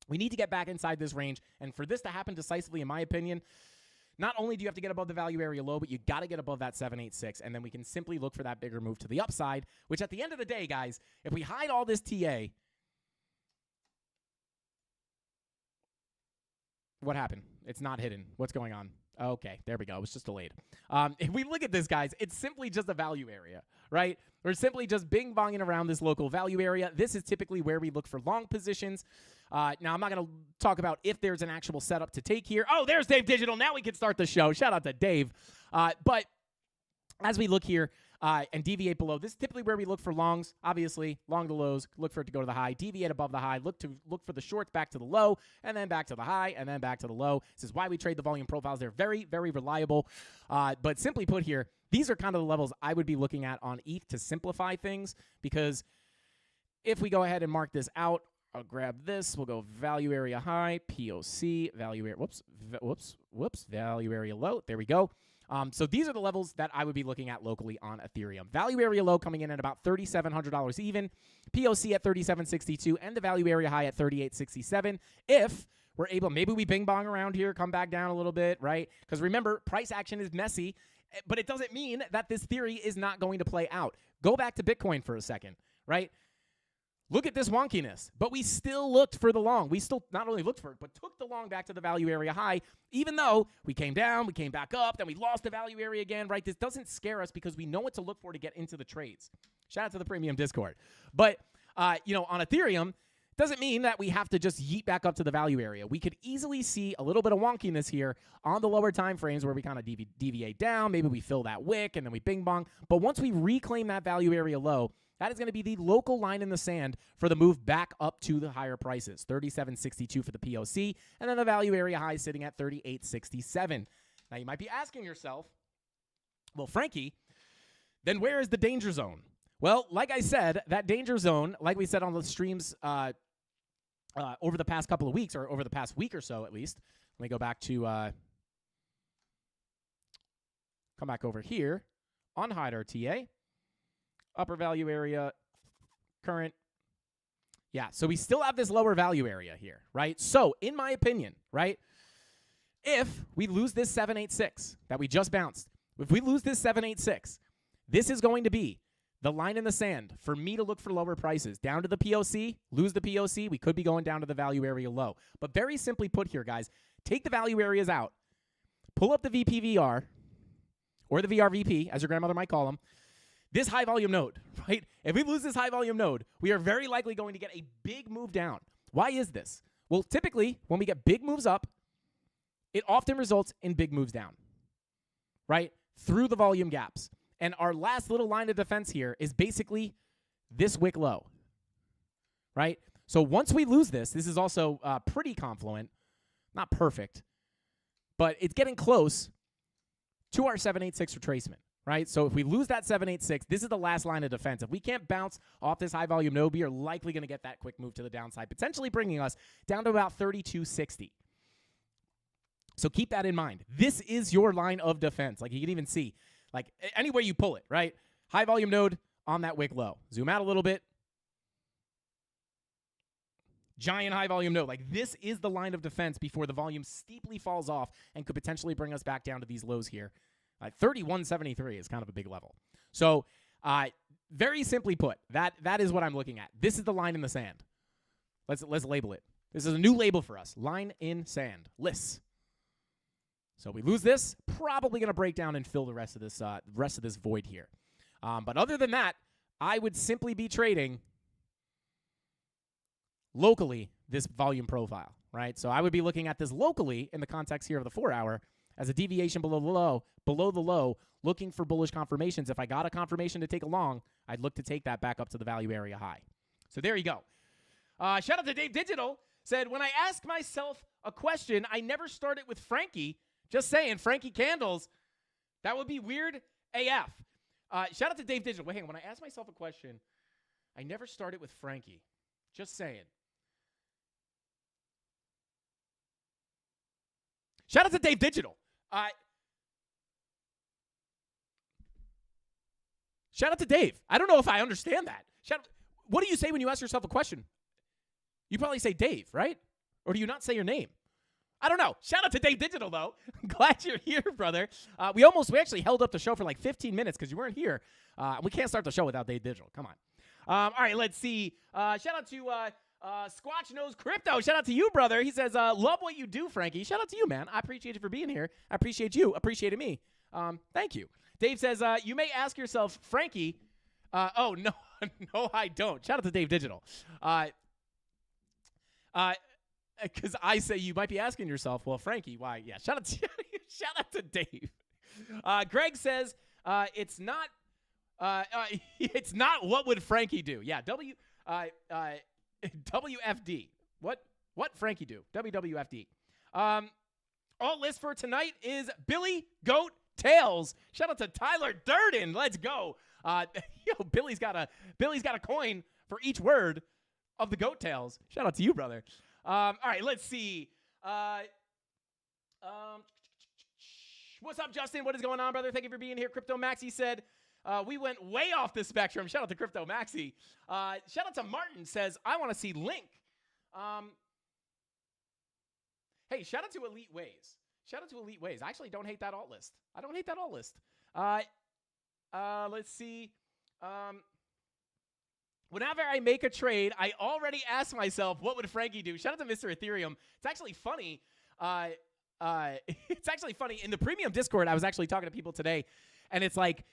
we need to get back inside this range. And for this to happen decisively, in my opinion, not only do you have to get above the value area low, but you got to get above that 786, and then we can simply look for that bigger move to the upside, which at the end of the day, guys, if we hide all this TA, what happened? It's not hidden. What's going on? Okay, there we go. It was just delayed. If we look at this, guys, it's simply just a value area, right? We're simply just bing-bonging around this local value area. This is typically where we look for long positions. Now, I'm not going to talk about if there's an actual setup to take here. Oh, there's Dave Digital. Now we can start the show. Shout out to Dave. But as we look here and deviate below, this is typically where we look for longs. Obviously, long to lows, look for it to go to the high, deviate above the high, look for the shorts back to the low, and then back to the high, and then back to the low. This is why we trade the volume profiles. They're very, very reliable. But simply put here, these are kind of the levels I would be looking at on ETH to simplify things, because if we go ahead and mark this out, I'll grab this. We'll go value area high, POC, value area, value area low. There we go. So these are the levels that I would be looking at locally on Ethereum. Value area low coming in at about $3,700 even, POC at $3,762, and the value area high at $3,867. If we're able, maybe we bing bong around here, come back down a little bit, right? Because remember, price action is messy, but it doesn't mean that this theory is not going to play out. Go back to Bitcoin for a second, right? Look at this wonkiness, but we still looked for the long. We still not only looked for it, but took the long back to the value area high, even though we came down, we came back up, then we lost the value area again, right? This doesn't scare us because we know what to look for to get into the trades. Shout out to the premium Discord. But, on Ethereum, doesn't mean that we have to just yeet back up to the value area. We could easily see a little bit of wonkiness here on the lower time frames where we kind of deviate down. Maybe we fill that wick and then we bing bong. But once we reclaim that value area low, that is going to be the local line in the sand for the move back up to the higher prices. $3,762 for the POC, and then the value area high sitting at $3,867. Now, you might be asking yourself, well, Frankie, then where is the danger zone? Well, like I said, that danger zone, like we said on the streams over the past couple of weeks, or over the past week or so at least. Let me go back to, come back over here, unhide our TA. Upper value area, current. Yeah, so we still have this lower value area here, right? So, in my opinion, right, if we lose this 786 that we just bounced, if we lose this 786, this is going to be the line in the sand for me to look for lower prices. Down to the POC, lose the POC, we could be going down to the value area low. But very simply put here, guys, take the value areas out, pull up the VPVR, or the VRVP, as your grandmother might call them, this high volume node, right? If we lose this high volume node, we are very likely going to get a big move down. Why is this? Well, typically, when we get big moves up, it often results in big moves down, right? Through the volume gaps. And our last little line of defense here is basically this wick low, right? So once we lose this is also pretty confluent, not perfect, but it's getting close to our 786 retracement. Right? So if we lose that 786, this is the last line of defense. If we can't bounce off this high volume node, we are likely going to get that quick move to the downside, potentially bringing us down to about 3260. So keep that in mind. This is your line of defense. Like you can even see, like any way you pull it, right? High volume node on that wick low. Zoom out a little bit. Giant high volume node. Like this is the line of defense before the volume steeply falls off and could potentially bring us back down to these lows here. 3173 is kind of a big level. So very simply put, that is what I'm looking at. This is the line in the sand. Let's label it. This is a new label for us. Line in sand. LIS. So we lose this, probably going to break down and fill the rest of this void here. But other than that, I would simply be trading locally this volume profile, right? So I would be looking at this locally in the context here of the 4-hour as a deviation below the low, looking for bullish confirmations. If I got a confirmation to take a long, I'd look to take that back up to the value area high. So there you go. Shout out to Dave Digital. Said, when I ask myself a question, I never start it with Frankie. Just saying, Frankie Candles. That would be weird AF. Shout out to Dave Digital. Wait, hang on. When I ask myself a question, I never start it with Frankie. Just saying. Shout out to Dave Digital. Shout out to Dave. I don't know if I understand that. What do you say when you ask yourself a question? You probably say Dave, right? Or do you not say your name? I don't know. Shout out to Dave Digital, though. Glad you're here, brother. We actually held up the show for like 15 minutes because you weren't here. We can't start the show without Dave Digital. Come on. All right, let's see. Shout out to Squatch Knows Crypto. Shout out to you, brother. He says, love what you do, Frankie. Shout out to you, man. I appreciate you for being here. I appreciate you appreciating me. Thank you. Dave says, you may ask yourself, Frankie. Oh, no, no, I don't. Shout out to Dave Digital. Because I say you might be asking yourself, well, Frankie, why? Yeah, shout out to Dave. Greg says it's not what would Frankie do? Yeah, WFD. What Frankie do? WWFD. Alt list for tonight is Billy Goat Tails. Shout out to Tyler Durden. Let's go. Billy's got a coin for each word of the goat tails. Shout out to you, brother. All right, let's see. What's up, Justin? What is going on, brother? Thank you for being here. Crypto Maxi said, we went way off the spectrum. Shout out to Crypto Maxi. Shout out to Martin says, I want to see Link. Hey, shout out to Elite Ways. Shout out to Elite Ways. I actually don't hate that alt list. I don't hate that alt list. Let's see. Whenever I make a trade, I already ask myself, what would Frankie do? Shout out to Mr. Ethereum. It's actually funny. It's actually funny. In the premium Discord, I was actually talking to people today, and it's like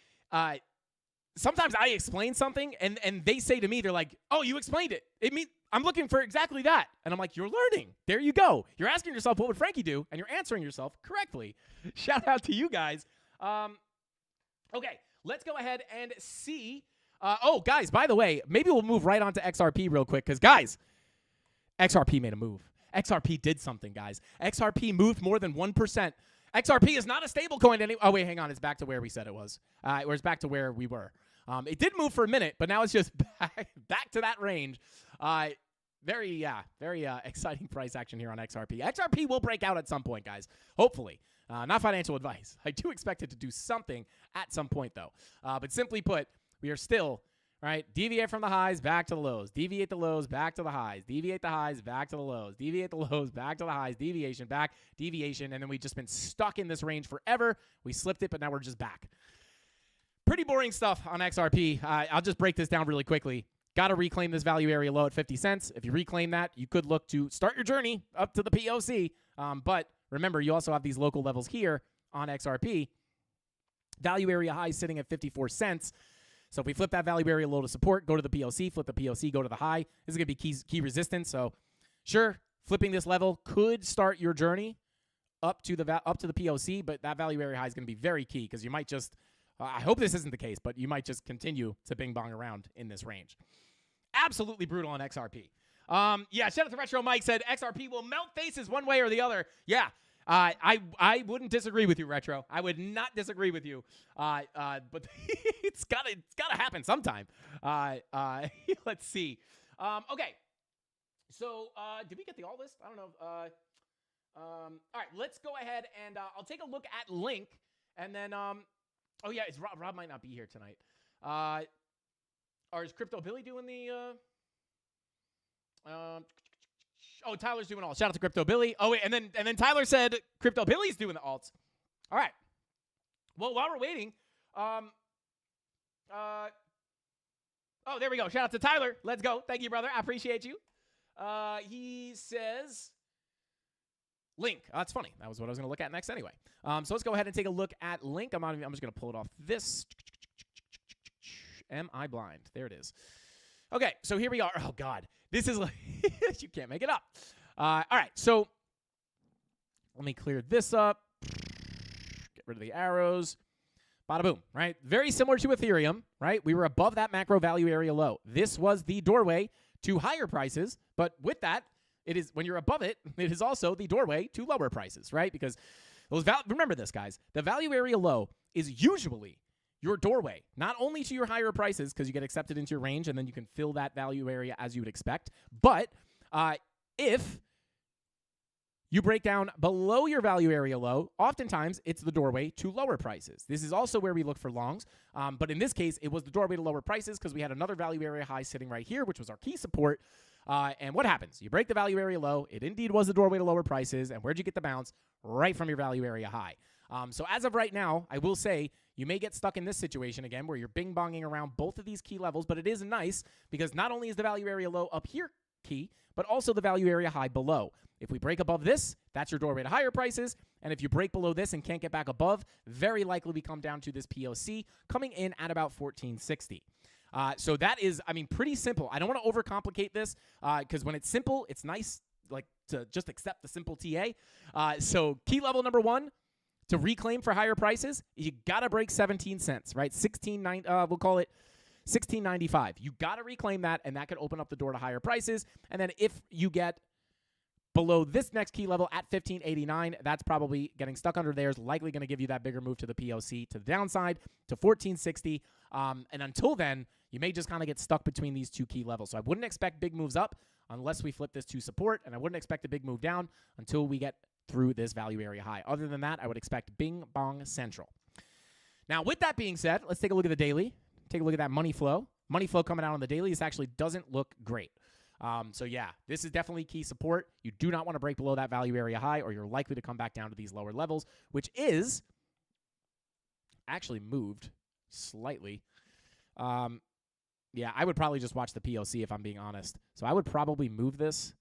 sometimes I explain something, and they say to me, they're like, oh, you explained it. It means I'm looking for exactly that. And I'm like, you're learning. There you go. You're asking yourself, what would Frankie do? And you're answering yourself correctly. Shout out to you guys. Okay, let's go ahead and see. Guys, by the way, maybe we'll move right on to XRP real quick because, guys, XRP made a move. XRP did something, guys. XRP moved more than 1%. XRP is not a stable coin anymore. Oh, wait, hang on. It's back to where we said it was. Or it's back to where we were. It did move for a minute, but now it's just back to that range. Very exciting price action here on XRP. XRP will break out at some point, guys. Hopefully. Not financial advice. I do expect it to do something at some point, though. But simply put, we are still, right, deviate from the highs, back to the lows. Deviate the lows, back to the highs. Deviate the highs, back to the lows. Deviate the lows, back to the highs. Deviation, back, deviation. And then we've just been stuck in this range forever. We slipped it, but now we're just back. Pretty boring stuff on XRP. I'll just break this down really quickly. Got to reclaim this value area low at 50 cents. If you reclaim that, you could look to start your journey up to the POC. But remember, you also have these local levels here on XRP. Value area high sitting at 54 cents. So if we flip that value area low to support, go to the POC, flip the POC, go to the high. This is going to be key resistance. So sure, flipping this level could start your journey up to the POC, but that value area high is going to be very key because you might just, I hope this isn't the case, but you might just continue to bing bong around in this range. Absolutely brutal on XRP. Shout out to Retro Mike said XRP will melt faces one way or the other. Yeah. I wouldn't disagree with you, Retro. I would not disagree with you. But it's gotta happen sometime. Let's see. Okay. So, did we get the alt list? I don't know. All right, let's go ahead and I'll take a look at Link, and then oh yeah, it's Rob might not be here tonight. Or is Crypto Billy doing the Oh, Tyler's doing alts. Shout out to Crypto Billy. Oh, wait, and then Tyler said Crypto Billy's doing the alts. All right. Well, while we're waiting, oh, there we go. Shout out to Tyler. Let's go. Thank you, brother. I appreciate you. He says Link. That's funny. That was what I was going to look at next anyway. So let's go ahead and take a look at Link. I'm just going to pull it off this. Am I blind? There it is. Okay, so here we are. Oh, God. This is like, you can't make it up. All right, so let me clear this up. Get rid of the arrows. Bada boom, right? Very similar to Ethereum, right? We were above that macro value area low. This was the doorway to higher prices, but with that, it is when you're above it, it is also the doorway to lower prices, right? Because those remember this, guys. The value area low is usually your doorway, not only to your higher prices because you get accepted into your range and then you can fill that value area as you would expect, but if You break down below your value area low. Oftentimes, it's the doorway to lower prices. This is also where we look for longs. But in this case, it was the doorway to lower prices because we had another value area high sitting right here, which was our key support. And what happens? You break the value area low. It indeed was the doorway to lower prices. And where'd you get the bounce? Right from your value area high. So as of right now, I will say you may get stuck in this situation again where you're bing-bonging around both of these key levels. But it is nice because not only is the value area low up here key, but also the value area high below. If we break above this, that's your doorway to higher prices. And if you break below this and can't get back above, very likely we come down to this POC coming in at about 1460. So that is, I mean, pretty simple. I don't want to overcomplicate this because when it's simple, it's nice like to just accept the simple TA. So key level number one to reclaim for higher prices, you got to break 17 cents, right? We'll call it $16.95. You got to reclaim that, and that could open up the door to higher prices. And then if you get below this next key level at $15.89, that's probably getting stuck under there is likely going to give you that bigger move to the POC to the downside to $14.60. And until then, you may just kind of get stuck between these two key levels. So I wouldn't expect big moves up unless we flip this to support, and I wouldn't expect a big move down until we get through this value area high. Other than that, I would expect bing bong central. Now, with that being said, let's take a look at the daily. Take a look at that money flow. Money flow coming out on the daily. This actually doesn't look great. So yeah, this is definitely key support. You do not want to break below that value area high or you're likely to come back down to these lower levels, which is actually moved slightly. Yeah, I would probably just watch the POC if I'm being honest. So I would probably move this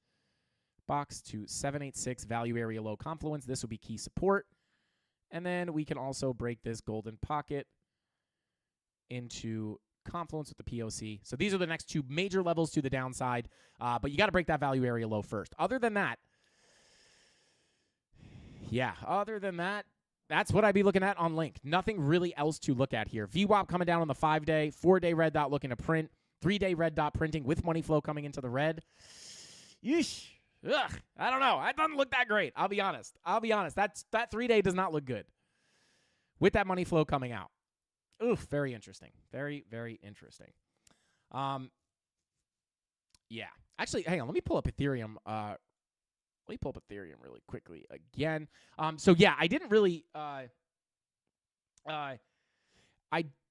box to 786 value area low confluence. This will be key support. And then we can also break this golden pocket into confluence with the POC. So these are the next two major levels to the downside, but you got to break that value area low first. Other than that, that's what I'd be looking at on Link. Nothing really else to look at here. VWAP coming down on the 5-day, 4-day red dot looking to print, 3-day red dot printing with money flow coming into the red. Yeesh. Ugh, I don't know. It doesn't look that great. I'll be honest. That 3-day does not look good with that money flow coming out. Oof, very interesting. Very, very interesting. Yeah. Actually, hang on. Let me pull up Ethereum. Really quickly again. So yeah, I didn't really. I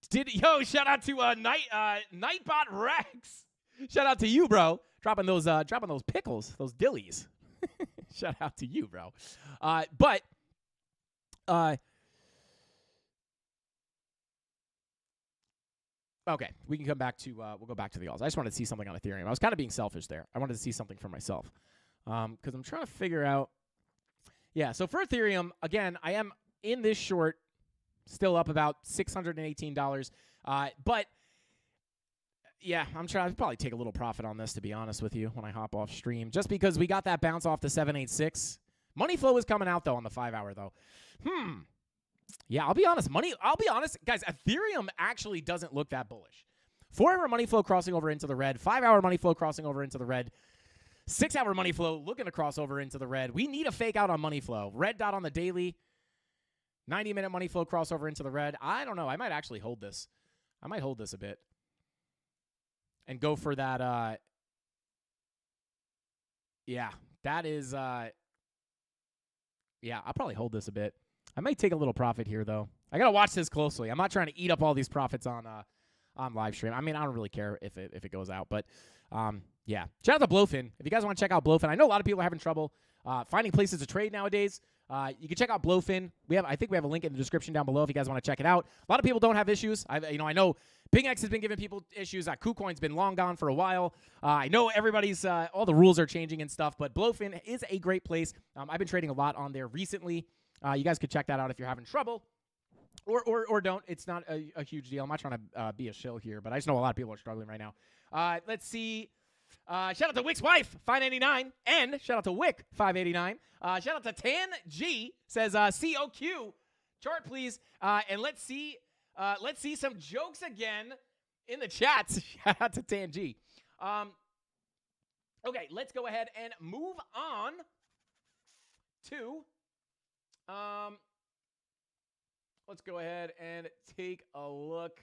did. Yo, shout out to Nightbot Rex. Shout out to you, bro. Dropping those pickles, those dillies. Shout out to you, bro. Okay, we can come back to, we'll go back to the alts. I just wanted to see something on Ethereum. I was kind of being selfish there. I wanted to see something for myself because I'm trying to figure out. Yeah, so for Ethereum, again, I am in this short, still up about $618. But, yeah, I'm trying to probably take a little profit on this, to be honest with you, when I hop off stream. Just because we got that bounce off the 786. Money flow is coming out, though, on the 5-hour, though. Yeah, I'll be honest, guys, Ethereum actually doesn't look that bullish. 4-hour money flow crossing over into the red, 5-hour money flow crossing over into the red, 6-hour money flow looking to cross over into the red. We need a fake out on money flow. Red dot on the daily, 90-minute money flow crossover into the red. I don't know. I might actually hold this. I might hold this a bit and go for that. Yeah, that is, yeah, I'll probably hold this a bit. I might take a little profit here, though. I got to watch this closely. I'm not trying to eat up all these profits on live stream. I mean, I don't really care if it goes out. But, yeah. Shout out to Blowfin. If you guys want to check out Blowfin, I know a lot of people are having trouble finding places to trade nowadays. You can check out Blowfin. I think we have a link in the description down below if you guys want to check it out. A lot of people don't have issues. I know PingX has been giving people issues. KuCoin's been long gone for a while. I know everybody's all the rules are changing and stuff, but Blowfin is a great place. I've been trading a lot on there recently. You guys could check that out if you're having trouble, or don't. It's not a huge deal. I'm not trying to be a shill here, but I just know a lot of people are struggling right now. Let's see. Shout out to Wick's wife, 599, and shout out to Wick, 589. Shout out to Tan G, says COQ chart please, and let's see some jokes again in the chats. Shout out to Tan G. Okay, let's go ahead and move on to. Let's go ahead and take a look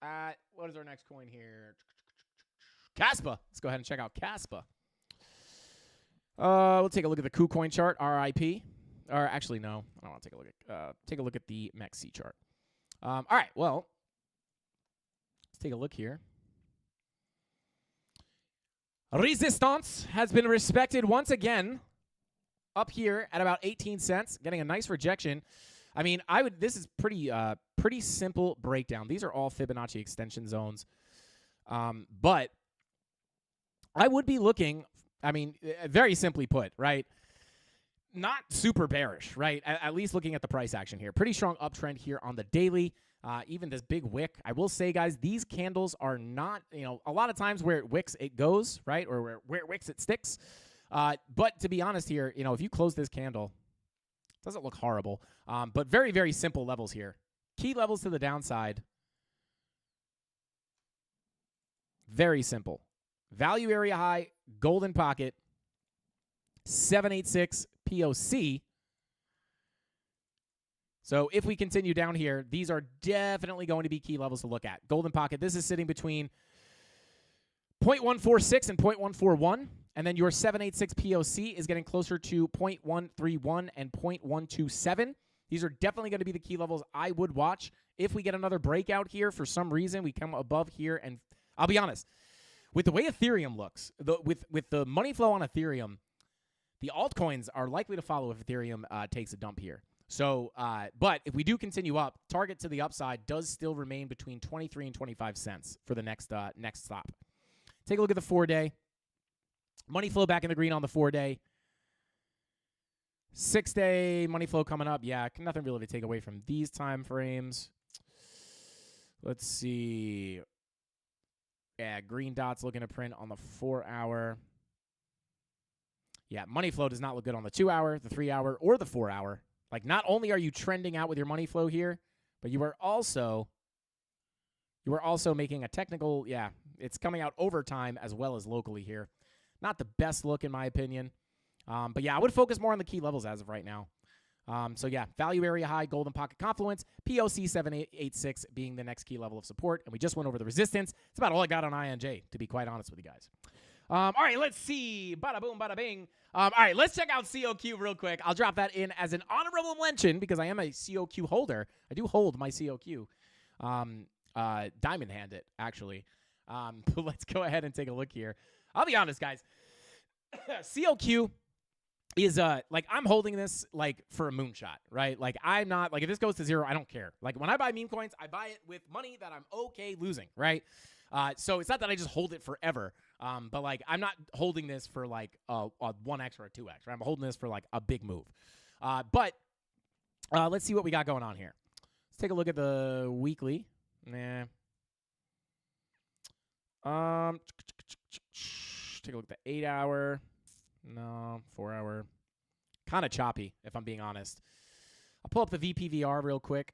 at what is our next coin here. Caspa. Let's go ahead and check out Caspa. We'll take a look at the KuCoin chart, RIP. Or actually, no, I don't want to take a look at the MEXC chart. All right, well, let's take a look here. Resistance has been respected once again up here at about 18 cents, getting a nice rejection. I mean, this is pretty simple breakdown. These are all Fibonacci extension zones. But I would be looking, I mean, very simply put, right? Not super bearish, right? At least looking at the price action here. Pretty strong uptrend here on the daily. Even this big wick. I will say, guys, these candles are not, a lot of times where it wicks, it goes, right? Or where it wicks, it sticks. But to be honest here, if you close this candle, it doesn't look horrible. But very, very simple levels here. Key levels to the downside. Very simple. Value area high, golden pocket, 786 POC. So if we continue down here, these are definitely going to be key levels to look at. Golden pocket, this is sitting between 0.146 and 0.141. And then your 786 POC is getting closer to 0.131 and 0.127. These are definitely going to be the key levels I would watch. If we get another breakout here, for some reason, we come above here. And I'll be honest, with the way Ethereum looks, with the money flow on Ethereum, the altcoins are likely to follow if Ethereum takes a dump here. So, but if we do continue up, target to the upside does still remain between 23 and 25 cents for the next stop. Take a look at the 4-day. Money flow back in the green on the 4-day. 6-day money flow coming up. Yeah, nothing really to take away from these time frames. Let's see. Yeah, green dots looking to print on the 4-hour. Yeah, money flow does not look good on the 2-hour, the 3-hour, or the 4-hour. Like, not only are you trending out with your money flow here, but you are also making a technical, yeah, it's coming out over time as well as locally here. Not the best look in my opinion. But yeah, I would focus more on the key levels as of right now. So yeah, value area high, golden pocket confluence, POC 786 being the next key level of support. And we just went over the resistance. It's about all I got on INJ, to be quite honest with you guys. All right, let's see. Bada boom, bada bing. All right, let's check out COQ real quick. I'll drop that in as an honorable mention because I am a COQ holder. I do hold my COQ. Diamond hand it, actually. But let's go ahead and take a look here. I'll be honest, guys. COQ is like, I'm holding this like for a moonshot, right? Like, I'm not like, if this goes to zero, I don't care. Like, when I buy meme coins, I buy it with money that I'm okay losing, right? So it's not that I just hold it forever. But like, I'm not holding this for like a 1x or a 2x, right? I'm holding this for like a big move. But let's see what we got going on here. Let's take a look at the weekly. Nah. Take a look at the 8-hour. No, 4-hour. Kind of choppy, if I'm being honest. I'll pull up the VPVR real quick.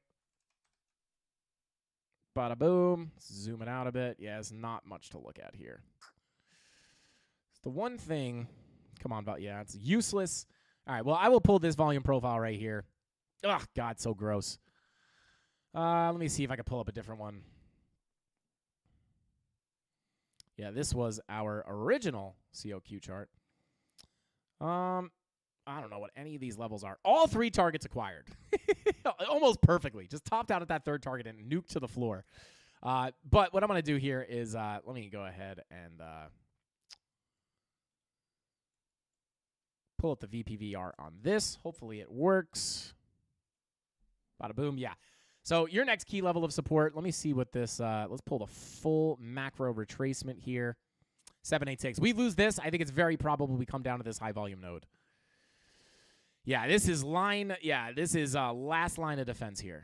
Bada boom. Zoom it out a bit. Yeah, there's not much to look at here. It's the one thing. Come on, but yeah, it's useless. All right, well, I will pull this volume profile right here. Ugh, God, so gross. Let me see if I can pull up a different one. Yeah, this was our original COQ chart. I don't know what any of these levels are. All 3 targets acquired. Almost perfectly. Just topped out at that 3rd target and nuked to the floor. But what I'm going to do here is, let me go ahead and pull up the VPVR on this. Hopefully it works. Bada boom. Yeah. So your next key level of support, let me see what this, let's pull the full macro retracement here. 786. We lose this, I think it's very probable we come down to this high volume node. Yeah, this is last line of defense here.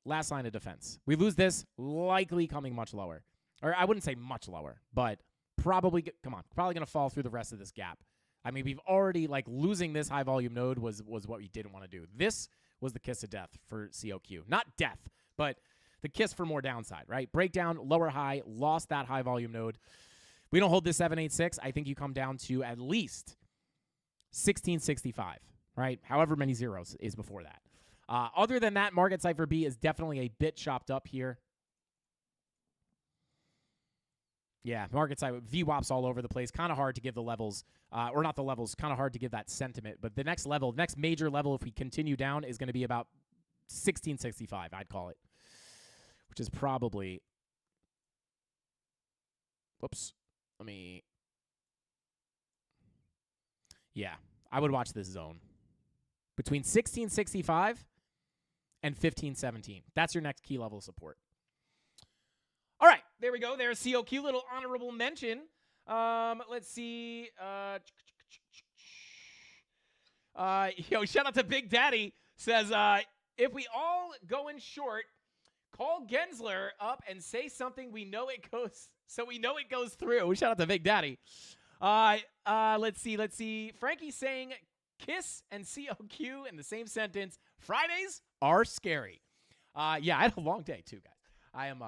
Last line of defense. We lose this, likely coming much lower. Or I wouldn't say much lower, but probably, probably going to fall through the rest of this gap. I mean, we've already, like, losing this high volume node was what we didn't want to do. This was the kiss of death for COQ. Not death, but the kiss for more downside, right? Breakdown, lower high, lost that high volume node. We don't hold this 786. I think you come down to at least 1665, right? However many zeros is before that. Other than that, Market Cipher B is definitely a bit chopped up here. Yeah, market side VWAPs all over the place. Kind of hard to give the levels, or not the levels. Kind of hard to give that sentiment. But the next level, next major level, if we continue down, is going to be about 1665. I'd call it, which is probably. Whoops. Let me. Yeah, I would watch this zone between 1665 and 1517. That's your next key level of support. All right, there we go. There's COQ, little honorable mention. Let's see. Shout out to Big Daddy. Says, if we all go in short, call Gensler up and say something we know it goes, so we know it goes through. Shout out to Big Daddy. Let's see. Frankie's saying kiss and COQ in the same sentence. Fridays are scary. Yeah, I had a long day too, guys. I am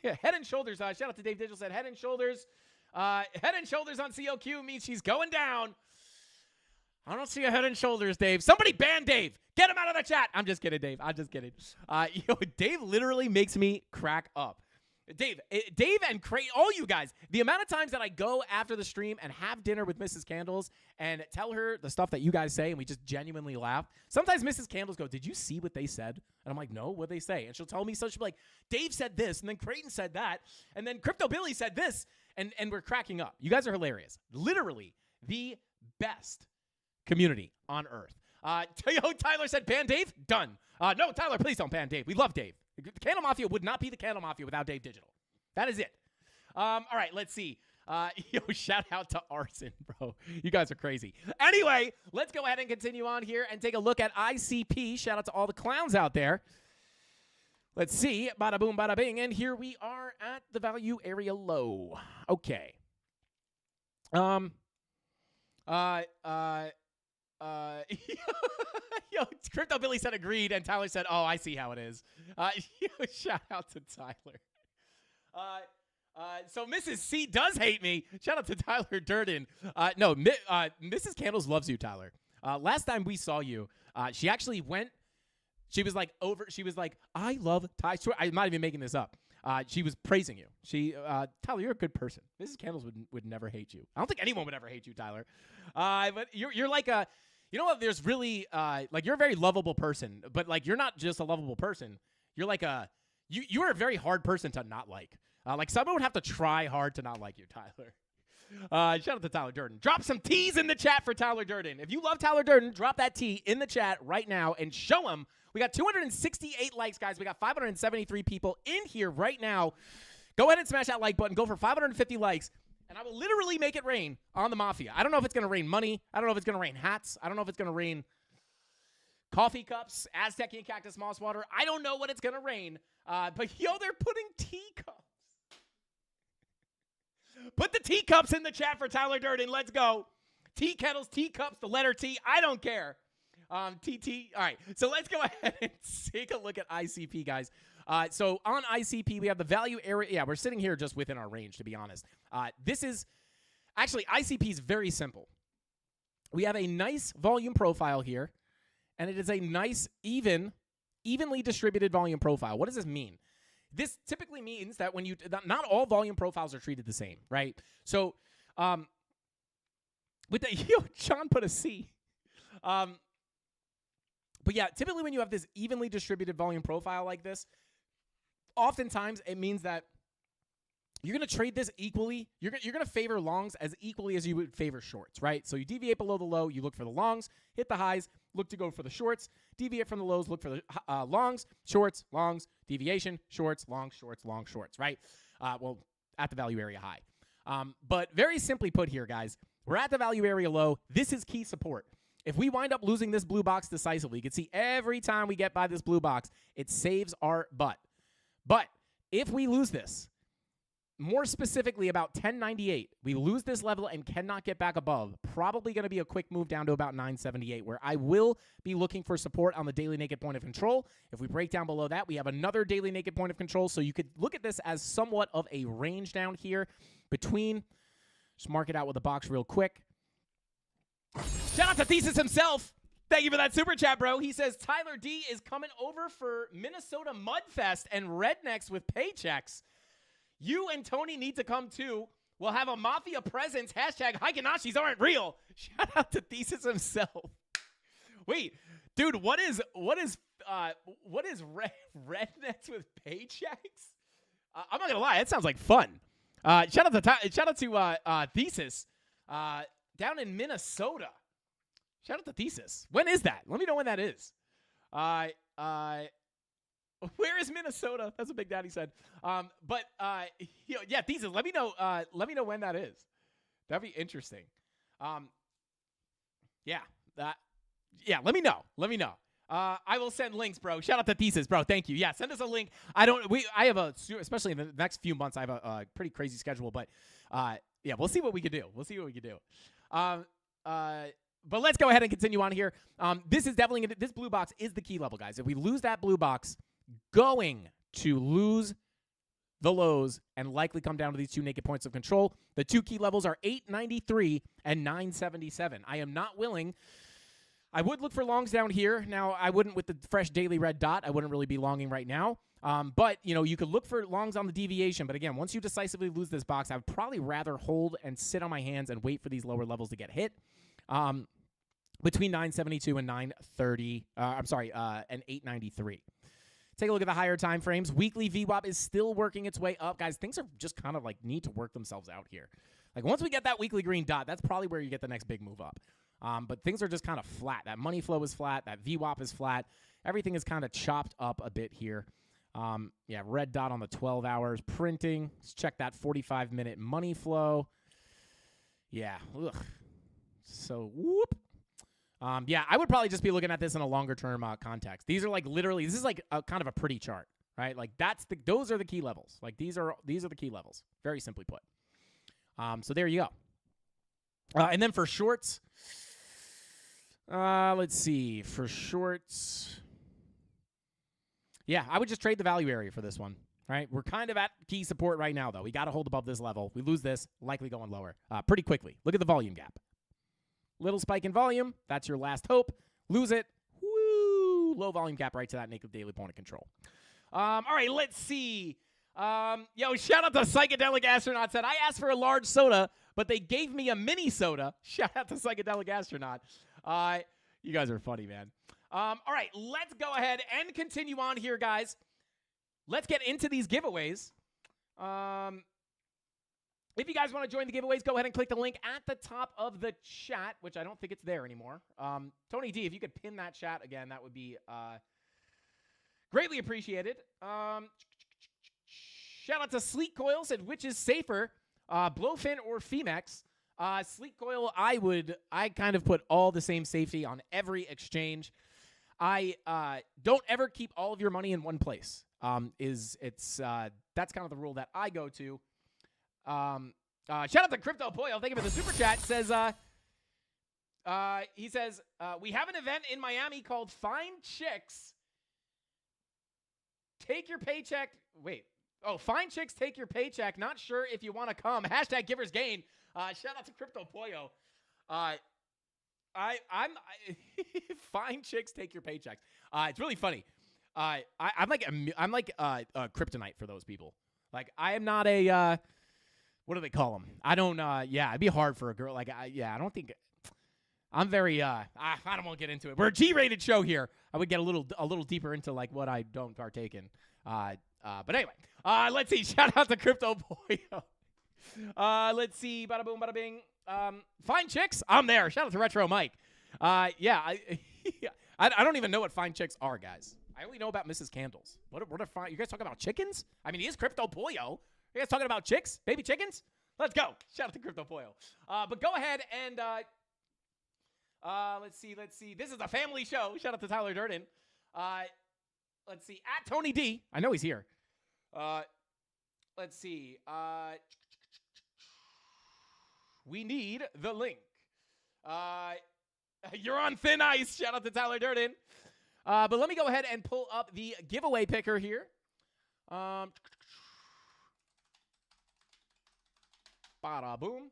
head and shoulders. Shout out to Dave Digital said head and shoulders. Head and shoulders on COQ means she's going down. I don't see a head and shoulders, Dave. Somebody ban Dave. Get him out of the chat. I'm just kidding, Dave. I'm just kidding. Dave literally makes me crack up. Dave and all you guys, the amount of times that I go after the stream and have dinner with Mrs. Candles and tell her the stuff that you guys say and we just genuinely laugh. Sometimes Mrs. Candles go, did you see what they said? And I'm like, no, what'd they say? And she'll tell me, so she'll be like, Dave said this, and then Creighton said that, and then Crypto Billy said this, and we're cracking up. You guys are hilarious. Literally the best community on earth. Tyler said, ban Dave? Done. No, Tyler, please don't ban Dave. We love Dave. The CandleMafia would not be the CandleMafia without Dave Digital. That is it. All right, let's see. Shout out to Arson, bro. You guys are crazy. Anyway, let's go ahead and continue on here and take a look at ICP. Shout out to all the clowns out there. Let's see. Bada boom, bada bing. And here we are at the value area low. Okay. Crypto Billy said agreed, and Tyler said, oh, I see how it is. Shout out to Tyler. So Mrs. C does hate me. Shout out to Tyler Durden. No, Mrs. Candles loves you, Tyler. Last time we saw you, she actually went, she was like, I love Ty. I'm not even making this up. She was praising you. Tyler, you're a good person. Mrs. Candles would never hate you. I don't think anyone would ever hate you, Tyler. But you're like a, you know what? There's really, you're a very lovable person, but like, you're not just a lovable person. You're like you are a very hard person to not like. Like someone would have to try hard to not like you, Tyler. Shout out to Tyler Durden. Drop some T's in the chat for Tyler Durden. If you love Tyler Durden, drop that T in the chat right now and show him. We got 268 likes, guys. We got 573 people in here right now. Go ahead and smash that like button. Go for 550 likes, and I will literally make it rain on the Mafia. I don't know if it's going to rain money. I don't know if it's going to rain hats. I don't know if it's going to rain coffee cups, Aztecian cactus moss water. I don't know what it's going to rain. But, they're putting teacups. Put the teacups in the chat for Tyler Durden. Let's go. Tea kettles, teacups, the letter T. I don't care. TT. All right. So let's go ahead and take a look at ICP, guys. So on ICP, we have the value area. Yeah, we're sitting here just within our range, to be honest. This is actually ICP is very simple. We have a nice volume profile here, and it is a nice, evenly distributed volume profile. What does this mean? This typically means that when not all volume profiles are treated the same, right? So, with the John put a C. But yeah, typically when you have this evenly distributed volume profile like this, oftentimes it means that you're going to trade this equally. You're going to favor longs as equally as you would favor shorts, right? So you deviate below the low, you look for the longs, hit the highs, look to go for the shorts, deviate from the lows, look for the longs, shorts, longs, deviation, shorts, longs, shorts, long, shorts, right? Well, at the value area high. But very simply put here, guys, we're at the value area low. This is key support. If we wind up losing this blue box decisively, you can see every time we get by this blue box, it saves our butt. But if we lose this, more specifically about 1098, we lose this level and cannot get back above, probably going to be a quick move down to about 978, where I will be looking for support on the daily naked point of control. If we break down below that, we have another daily naked point of control. So you could look at this as somewhat of a range down here between, just mark it out with a box real quick. Shout out to Thesis himself. Thank you for that super chat, bro. He says Tyler D is coming over for Minnesota Mudfest and Rednecks with paychecks. You and Tony need to come too. We'll have a Mafia presence. Hashtag Haikinashis aren't real. Shout out to Thesis himself. Wait, dude, what is rednecks with paychecks? I'm not gonna lie, that sounds like fun. Shout out to Thesis down in Minnesota. Shout out to Thesis. When is that? Let me know when that is. Where is Minnesota? That's what Big Daddy said. Yeah, Thesis. Let me know. Let me know when that is. That'd be interesting. Yeah. Let me know. Let me know. I will send links, bro. Shout out to Thesis, bro. Thank you. Yeah, send us a link. I have especially in the next few months, I have a pretty crazy schedule, but yeah, we'll see what we can do. But let's go ahead and continue on here. This is definitely this blue box is the key level, guys. If we lose that blue box, going to lose the lows and likely come down to these two naked points of control. The two key levels are 893 and 977. I am not willing. I would look for longs down here. Now, I wouldn't with the fresh daily red dot. I wouldn't really be longing right now. But, you could look for longs on the deviation. But, again, once you decisively lose this box, I would probably rather hold and sit on my hands and wait for these lower levels to get hit. Between 972 and 930. And 893. Take a look at the higher time frames. Weekly VWAP is still working its way up. Guys, things are just kind of need to work themselves out here. Like, once we get that weekly green dot, that's probably where you get the next big move up. But things are just kind of flat. That money flow is flat. That VWAP is flat. Everything is kind of chopped up a bit here. Yeah, red dot on the 12 hours. Printing. Let's check that 45-minute money flow. Yeah. Ugh. So, whoop. Yeah, I would probably just be looking at this in a longer-term context. These are literally, this is kind of a pretty chart, right? Like those are the key levels. Like these are the key levels. Very simply put. So there you go. And then for shorts, let's see. For shorts, yeah, I would just trade the value area for this one, right? We're kind of at key support right now, though. We got to hold above this level. We lose this, likely going lower pretty quickly. Look at the volume gap. Little spike in volume. That's your last hope. Lose it. Woo! Low volume gap right to that naked daily point of control. All right, let's see. Shout out to Psychedelic Astronaut said, I asked for a large soda, but they gave me a mini soda. Shout out to Psychedelic Astronaut. You guys are funny, man. All right, let's go ahead and continue on here, guys. Let's get into these giveaways. If you guys want to join the giveaways, go ahead and click the link at the top of the chat, which I don't think it's there anymore. Tony D, if you could pin that chat again, that would be greatly appreciated. Shout out to Sleek Coil, said, which is safer, Blowfin or Femex? Sleek Coil, I kind of put all the same safety on every exchange. I don't ever keep all of your money in one place. That's kind of the rule that I go to. Shout out to Crypto Poyo. Thank you for the super chat. He says, we have an event in Miami called Fine Chicks. Take your paycheck. Wait. Oh, Fine Chicks, take your paycheck. Not sure if you want to come. Hashtag givers gain. Shout out to Crypto Poyo. Fine Chicks, take your paychecks. It's really funny. I'm like a kryptonite for those people. Like, I am not a, what do they call them? I don't, it'd be hard for a girl. Like, I don't think, I'm very, I don't want to get into it. We're a G-rated show here. I would get a little deeper into, like, what I don't partake in. But anyway, let's see. Shout out to Crypto Boyo. Let's see. Bada boom, bada bing. Fine Chicks, I'm there. Shout out to Retro Mike. I don't even know what Fine Chicks are, guys. I only know about Mrs. Candles. What are fine? You guys talking about chickens? I mean, he is Crypto Pollo. You guys talking about chicks? Baby chickens? Let's go. Shout out to Crypto Pollo. But go ahead and let's see. This is a family show. Shout out to Tyler Durden. Let's see. At Tony D. I know he's here. Let's see. We need the link. You're on thin ice. Shout out to Tyler Durden. But let me go ahead and pull up the giveaway picker here. Bada boom.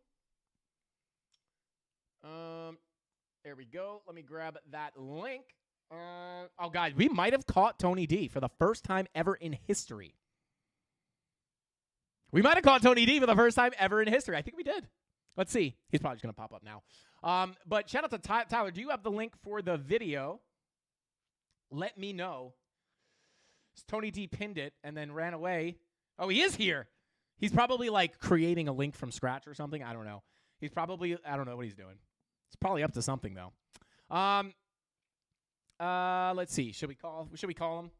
There we go. Let me grab that link. Oh, guys, we might have caught Tony D for the first time ever in history. We might have caught Tony D for the first time ever in history. I think we did. Let's see. He's probably just going to pop up now. But shout out to Tyler. Do you have the link for the video? Let me know. Tony D pinned it and then ran away. Oh, he is here. He's probably like creating a link from scratch or something. I don't know. He's probably, I don't know what he's doing. He's probably up to something though. Let's see. Should we call him?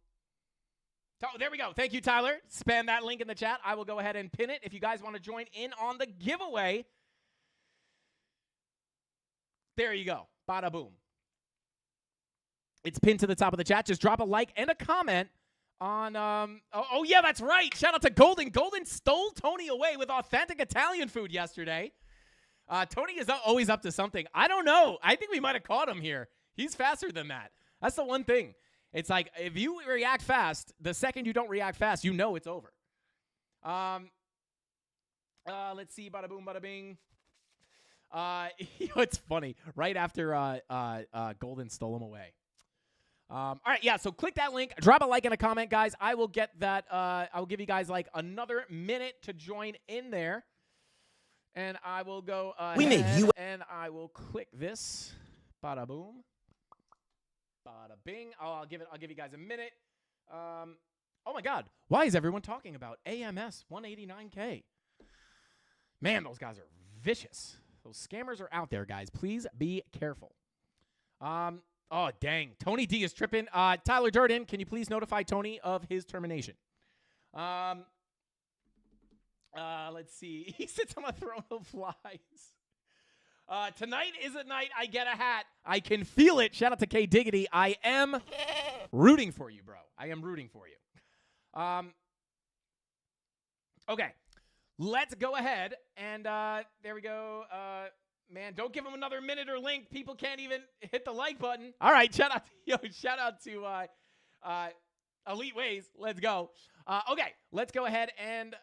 Oh, there we go. Thank you, Tyler. Spam that link in the chat. I will go ahead and pin it. If you guys want to join in on the giveaway, there you go. Bada boom. It's pinned to the top of the chat. Just drop a like and a comment on, oh yeah, that's right. Shout out to Golden. Golden stole Tony away with authentic Italian food yesterday. Tony is always up to something. I don't know. I think we might have caught him here. He's faster than that. That's the one thing. It's like, if you react fast, the second you don't react fast, you know it's over. Let's see. Bada boom, bada bing. It's funny. Right after Golden stole him away. All right, yeah, so click that link. Drop a like and a comment, guys. I will get that. I will give you guys like another minute to join in there. And I will go ahead and I will click this. Bada boom. Bada bing. I'll give you guys a minute. Oh my God. Why is everyone talking about AMS 189K? Man, those guys are vicious. Those scammers are out there, guys. Please be careful. Oh, dang. Tony D is tripping. Tyler Durden, can you please notify Tony of his termination? Let's see. He sits on a throne of flies. Tonight is a night I get a hat. I can feel it. Shout out to K Diggity. I am rooting for you, bro. I am rooting for you. Okay. Let's go ahead and there we go. Man, don't give him another minute or link. People can't even hit the like button. All right, shout out to Elite Ways. Let's go. Okay, let's go ahead and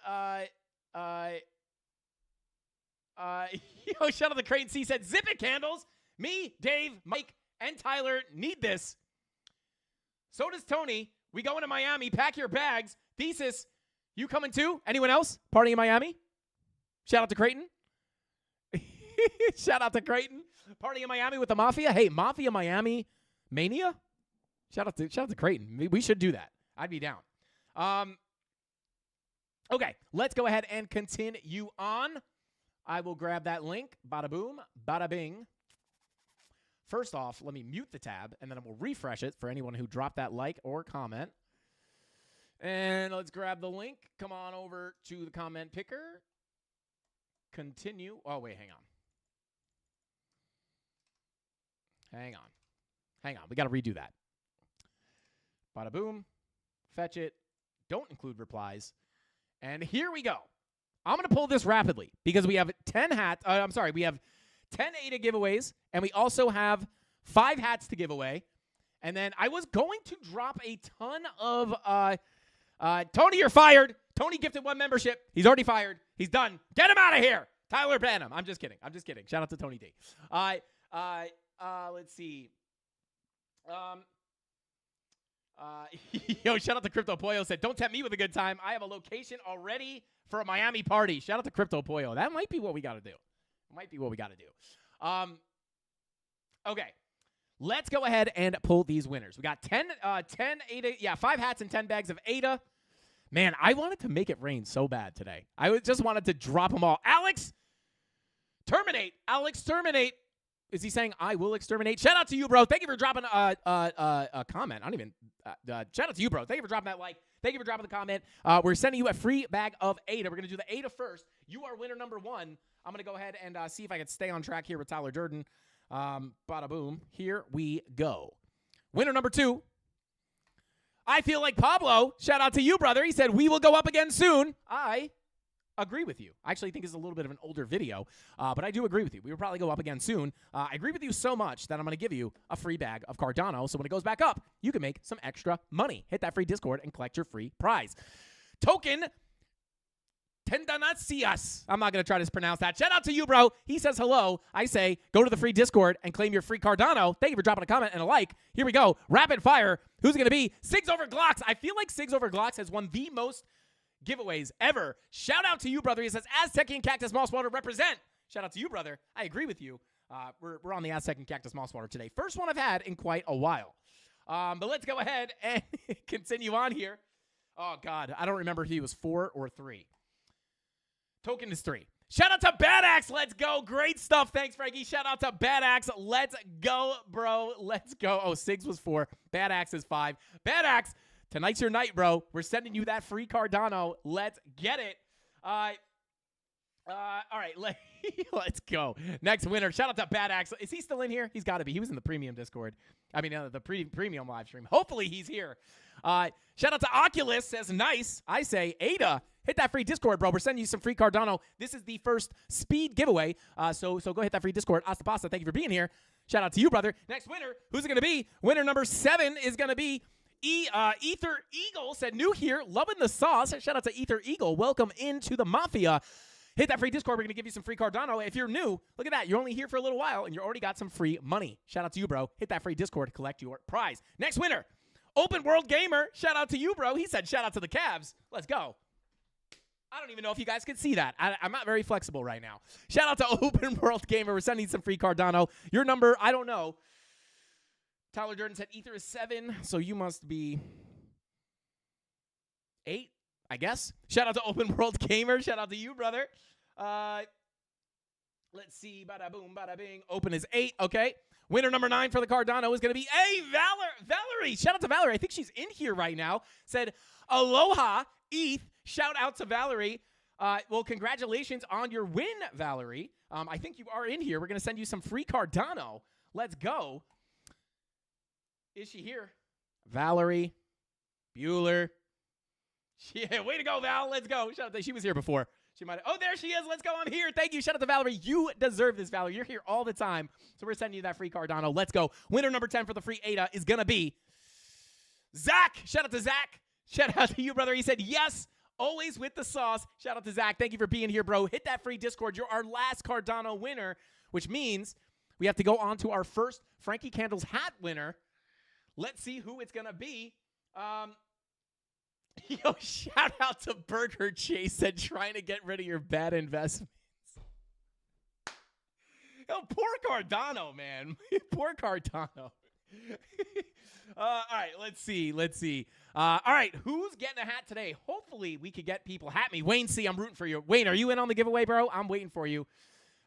shout out to Crane C said, zip it, candles. Me, Dave, Mike, and Tyler need this. So does Tony. We going to Miami. Pack your bags. Thesis, you coming too? Anyone else partying in Miami? Shout out to Creighton. Shout out to Creighton. Partying in Miami with the Mafia. Hey, Mafia Miami Mania? Shout out to Creighton. We should do that. I'd be down. Okay, let's go ahead and continue on. I will grab that link. Bada boom, bada bing. First off, let me mute the tab, and then I will refresh it for anyone who dropped that like or comment. And let's grab the link. Come on over to the comment picker. Continue. Oh, wait, hang on. Hang on. We got to redo that. Bada boom. Fetch it. Don't include replies. And here we go. I'm going to pull this rapidly because we have 10 hats. We have 10 ADA giveaways, and we also have 5 hats to give away. And then I was going to drop a ton of Tony, you're fired. Tony gifted 1 membership. He's already fired. He's done. Get him out of here. Tyler Branham. I'm just kidding. Shout out to Tony D. Let's see. Shout out to Crypto Pollo said, don't tempt me with a good time. I have a location already for a Miami party. Shout out to Crypto Pollo. That might be what we got to do. Okay. Let's go ahead and pull these winners. We got 10 ADA, 5 hats and 10 bags of ADA. Man, I wanted to make it rain so bad today. I just wanted to drop them all. Alex, terminate. Is he saying I will exterminate? Shout out to you, bro. Thank you for dropping a comment. I don't even shout out to you, bro. Thank you for dropping that like. Thank you for dropping the comment. We're sending you a free bag of ADA. We're going to do the ADA first. You are winner number 1. I'm going to go ahead and see if I can stay on track here with Tyler Durden. Bada boom. Here we go. Winner number 2. I feel like Pablo. Shout out to you, brother. He said, we will go up again soon. I agree with you. I actually think it's a little bit of an older video, but I do agree with you. We will probably go up again soon. I agree with you so much that I'm going to give you a free bag of Cardano, so when it goes back up, you can make some extra money. Hit that free Discord and collect your free prize. Token Tendanacias. I'm not going to try to pronounce that. Shout out to you, bro. He says hello. I say go to the free Discord and claim your free Cardano. Thank you for dropping a comment and a like. Here we go. Rapid fire. Who's it going to be? Sigs over Glocks. I feel like Sigs over Glocks has won the most giveaways ever. Shout out to you, brother. He says, Aztec and Cactus Moss Water represent. Shout out to you, brother. I agree with you. We're on the Aztec and Cactus Moss Water today. First one I've had in quite a while. But let's go ahead and continue on here. Oh, God. I don't remember if he was 4 or 3. Token is 3. Shout out to Bad Axe. Let's go. Great stuff. Thanks, Frankie. Shout out to Bad Axe. Let's go, bro. Let's go. Oh, Sigs was 4. Bad Axe is 5. Bad Axe, tonight's your night, bro. We're sending you that free Cardano. Let's get it. All right, let's go. Next winner. Shout out to Bad Axe. Is he still in here? He's got to be. He was in the premium Discord. I mean, the premium live stream. Hopefully he's here. Shout out to Oculus. Says, nice. I say, Ada, hit that free Discord, bro. We're sending you some free Cardano. This is the first speed giveaway. So go hit that free Discord. Astapasta, thank you for being here. Shout out to you, brother. Next winner. Who's it going to be? Winner number 7 is going to be Ether Eagle. Said, new here. Loving the sauce. Shout out to Ether Eagle. Welcome into the Mafia. Hit that free Discord. We're going to give you some free Cardano. If you're new, look at that. You're only here for a little while, and you already got some free money. Shout out to you, bro. Hit that free Discord. Collect your prize. Next winner, Open World Gamer. Shout out to you, bro. He said shout out to the Cavs. Let's go. I don't even know if you guys can see that. I'm not very flexible right now. Shout out to Open World Gamer. We're sending some free Cardano. Your number, I don't know. Tyler Durden said Ether is 7, so you must be 8. I guess. Shout out to Open World Gamer. Shout out to you, brother. Let's see. Bada boom, bada bing. Open is 8. Okay. Winner number 9 for the Cardano is going to be Valerie. Shout out to Valerie. I think she's in here right now. Said, aloha, ETH. Shout out to Valerie. Well, congratulations on your win, Valerie. I think you are in here. We're going to send you some free Cardano. Let's go. Is she here? Valerie Bueller. Yeah, way to go, Val. Let's go. Shout out to, she was here before. She might. Oh, there she is. Let's go. I'm here. Thank you. Shout out to Valerie. You deserve this, Valerie. You're here all the time. So we're sending you that free Cardano. Let's go. Winner number 10 for the free ADA is going to be Zach. Shout out to Zach. Shout out to you, brother. He said, yes, always with the sauce. Shout out to Zach. Thank you for being here, bro. Hit that free Discord. You're our last Cardano winner, which means we have to go on to our first Frankie Candles hat winner. Let's see who it's going to be. Yo, shout out to Burger Chase said trying to get rid of your bad investments. Yo, poor Cardano, man. Poor Cardano. All right, let's see. All right, who's getting a hat today? Hopefully we could get people. Hat me. Wayne C., I'm rooting for you. Wayne, are you in on the giveaway, bro? I'm waiting for you.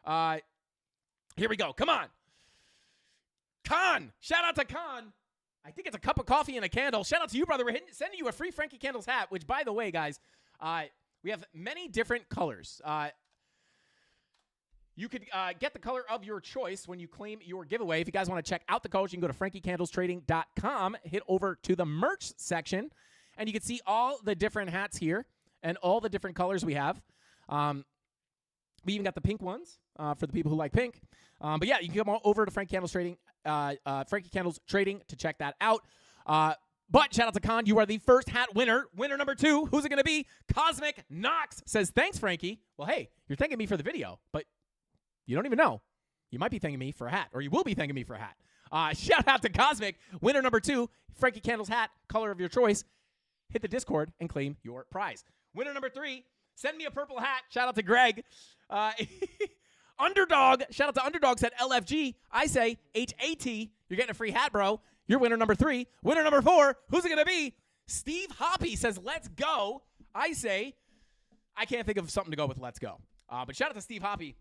Here we go. Come on. Khan. Shout out to Khan. I think it's a cup of coffee and a candle. Shout out to you, brother. We're sending you a free Frankie Candles hat, which, by the way, guys, we have many different colors. You could get the color of your choice when you claim your giveaway. If you guys want to check out the colors, you can go to frankiecandlestrading.com, hit over to the merch section, and you can see all the different hats here and all the different colors we have. We even got the pink ones for the people who like pink. But, yeah, you can come over to Frankie Candles Trading. Frankie Candles Trading to check that out. But shout out to Khan. You are the first hat winner. Winner number 2. Who's it going to be? Cosmic Knox says, thanks, Frankie. Well, hey, you're thanking me for the video, but you don't even know. You might be thanking me for a hat, or you will be thanking me for a hat. Shout out to Cosmic. Winner number 2, Frankie Candles hat, color of your choice. Hit the Discord and claim your prize. Winner number 3, send me a purple hat. Shout out to Greg. Underdog, shout out to Underdog, said LFG. I say HAT. You're getting a free hat, bro. You're winner number 3. Winner number 4, who's it going to be? Steve Hoppy says, let's go. I say, I can't think of something to go with let's go. But shout out to Steve Hoppy.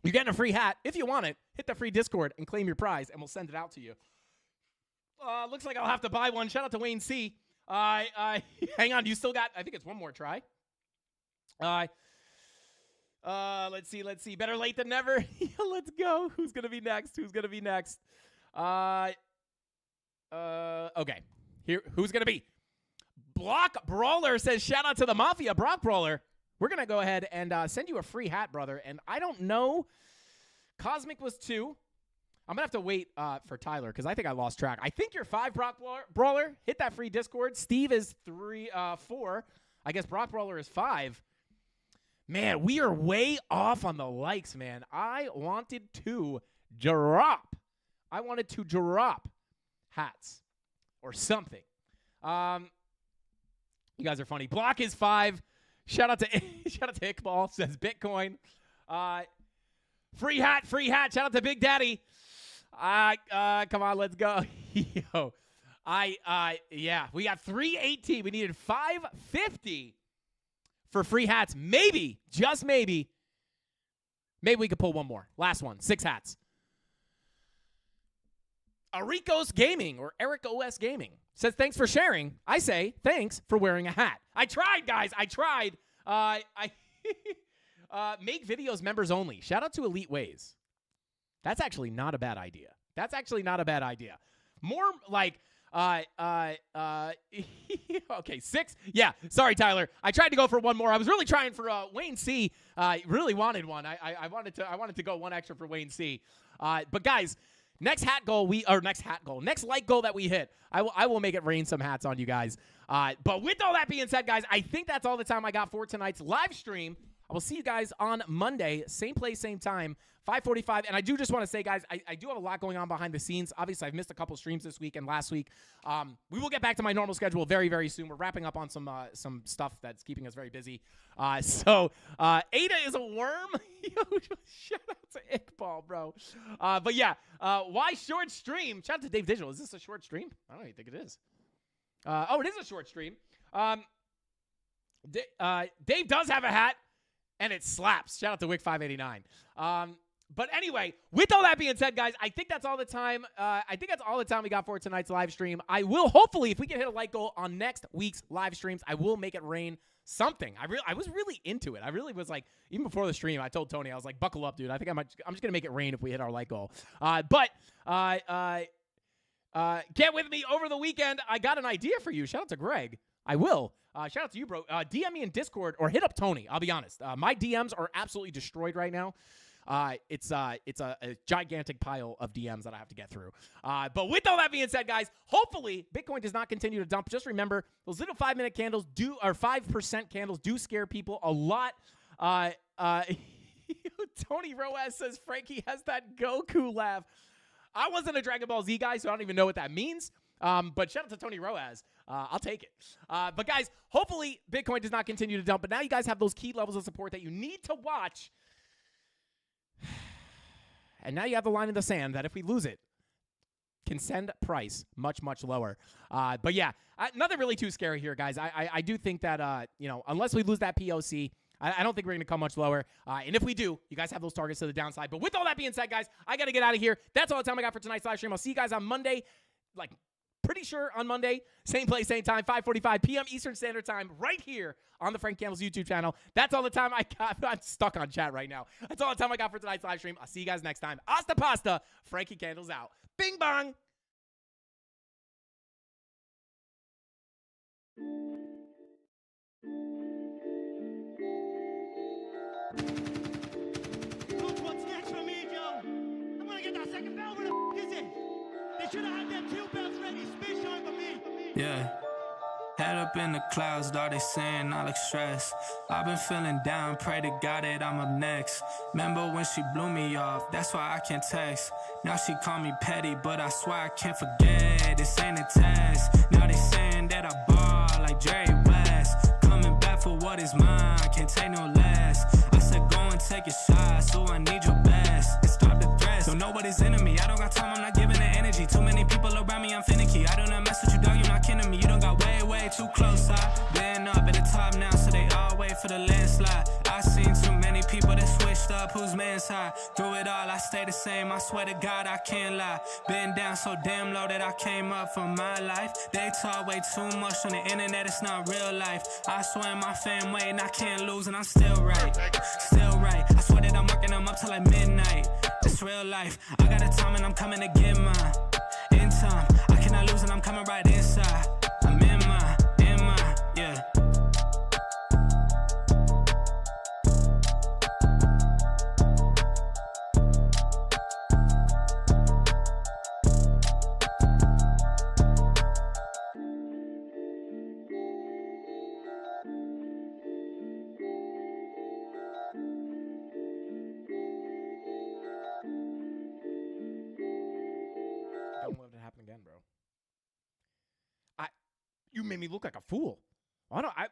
You're getting a free hat. If you want it, hit the free Discord and claim your prize, and we'll send it out to you. Looks like I'll have to buy one. Shout out to Wayne C. Hang on, you still got, I think it's one more try. Let's see. Better late than never. Let's go. Who's going to be next? Okay. Here, who's going to be? Block Brawler says, shout out to the Mafia. Brock Brawler. We're going to go ahead and send you a free hat, brother. And I don't know. Cosmic was 2. I'm going to have to wait for Tyler because I think I lost track. I think you're 5, Brock Brawler. Hit that free Discord. Steve is 4. I guess Brock Brawler is 5. Man, we are way off on the likes, man. I wanted to drop hats or something. You guys are funny. Block is 5. Shout out to Iqbal, says Bitcoin. Free hat. Shout out to Big Daddy. Come on, let's go. Yo. Yeah, we got 318. We needed 550 for free hats. Maybe, just maybe we could pull one more. Last one, 6 hats. Aricos Gaming, or Eric OS Gaming, says, thanks for sharing. I say, thanks for wearing a hat. I tried, guys. I tried. Make videos members only. Shout out to Elite Ways. That's actually not a bad idea. More like, okay, 6. Yeah, sorry, Tyler. I tried to go for one more. I was really trying for Wayne C. Really wanted one. I wanted to go one extra for Wayne C. But guys, next like goal that we hit, I will make it rain some hats on you guys. But with all that being said, guys, I think that's all the time I got for tonight's live stream. I will see you guys on Monday, same place, same time, 5:45. And I do just want to say, guys, I do have a lot going on behind the scenes. Obviously, I've missed a couple streams this week and last week. We will get back to my normal schedule very, very soon. We're wrapping up on some stuff that's keeping us very busy. So Ada is a worm. Shout out to Iqbal, bro. But yeah, why short stream? Shout out to Dave Digital. Is this a short stream? I don't even think it is. Oh, it is a short stream. Dave does have a hat. And it slaps. Shout out to Wick589. But anyway, with all that being said, guys, I think that's all the time. We got for tonight's live stream. I will hopefully, if we can hit a like goal on next week's live streams, I will make it rain something. I was really into it. I really was like, even before the stream, I told Tony, I was like, buckle up, dude. I think I'm just gonna make it rain if we hit our like goal. But get with me over the weekend. I got an idea for you. Shout out to Greg. I will. Shout out to you, bro. DM me in Discord or hit up Tony. I'll be honest. My DMs are absolutely destroyed right now. It's a gigantic pile of DMs that I have to get through. But with all that being said, guys, hopefully Bitcoin does not continue to dump. Just remember, those little 5-minute candles or 5% candles do scare people a lot. Tony Roas says Frankie has that Goku laugh. I wasn't a Dragon Ball Z guy, so I don't even know what that means. But shout out to Tony Roas. I'll take it. But guys, hopefully Bitcoin does not continue to dump. But now you guys have those key levels of support that you need to watch. And now you have the line in the sand that if we lose it, can send price much, much lower. But yeah, nothing really too scary here, guys. I do think that, unless we lose that POC, I don't think we're going to come much lower. And if we do, you guys have those targets to the downside. But with all that being said, guys, I got to get out of here. That's all the time I got for tonight's live stream. I'll see you guys on Monday. Pretty sure on Monday, same place, same time, 5:45 p.m. Eastern Standard Time, right here on the Frank Campbell's YouTube channel. That's all the time I got. I'm stuck on chat right now. That's all the time I got for tonight's live stream. I'll see you guys next time. Hasta pasta. Frankie Candles out. Bing bong. Look what's next for me, Joe. I'm gonna get that second bell. Where the is it? They should have had them 2 bells ready. Spit shine for me. Yeah. Head up in the clouds, dog, they saying I look stressed. I've been feeling down, pray to God that I'm up next. Remember when she blew me off, that's why I can't text. Now she call me petty, but I swear I can't forget. This ain't a test. Now they saying that I ball like Jerry West. Coming back for what is mine, I can't take no less. I said go and take a shot, so I need your best. And stop the threats, so nobody's into me. I don't got time, I'm not giving it energy. Too many people around me, I'm finicky. I do not mess with you, dog, you're not kidding me. You don't got way too close. I've been up at the top now, so they all wait for the landslide. I seen too many people that switched up, whose man's high. Through it all, I stay the same, I swear to God, I can't lie. Been down so damn low that I came up for my life. They talk way too much on the internet, it's not real life. I swear my fam waiting, I can't lose, and I'm still right. Still right, I swear that I'm working, I'm up till like midnight. It's real life, I got a time and I'm coming to get mine. In time, I cannot lose and I'm coming right inside. I'm in my, yeah. Don't let it happen again, bro. You made me look like a fool. I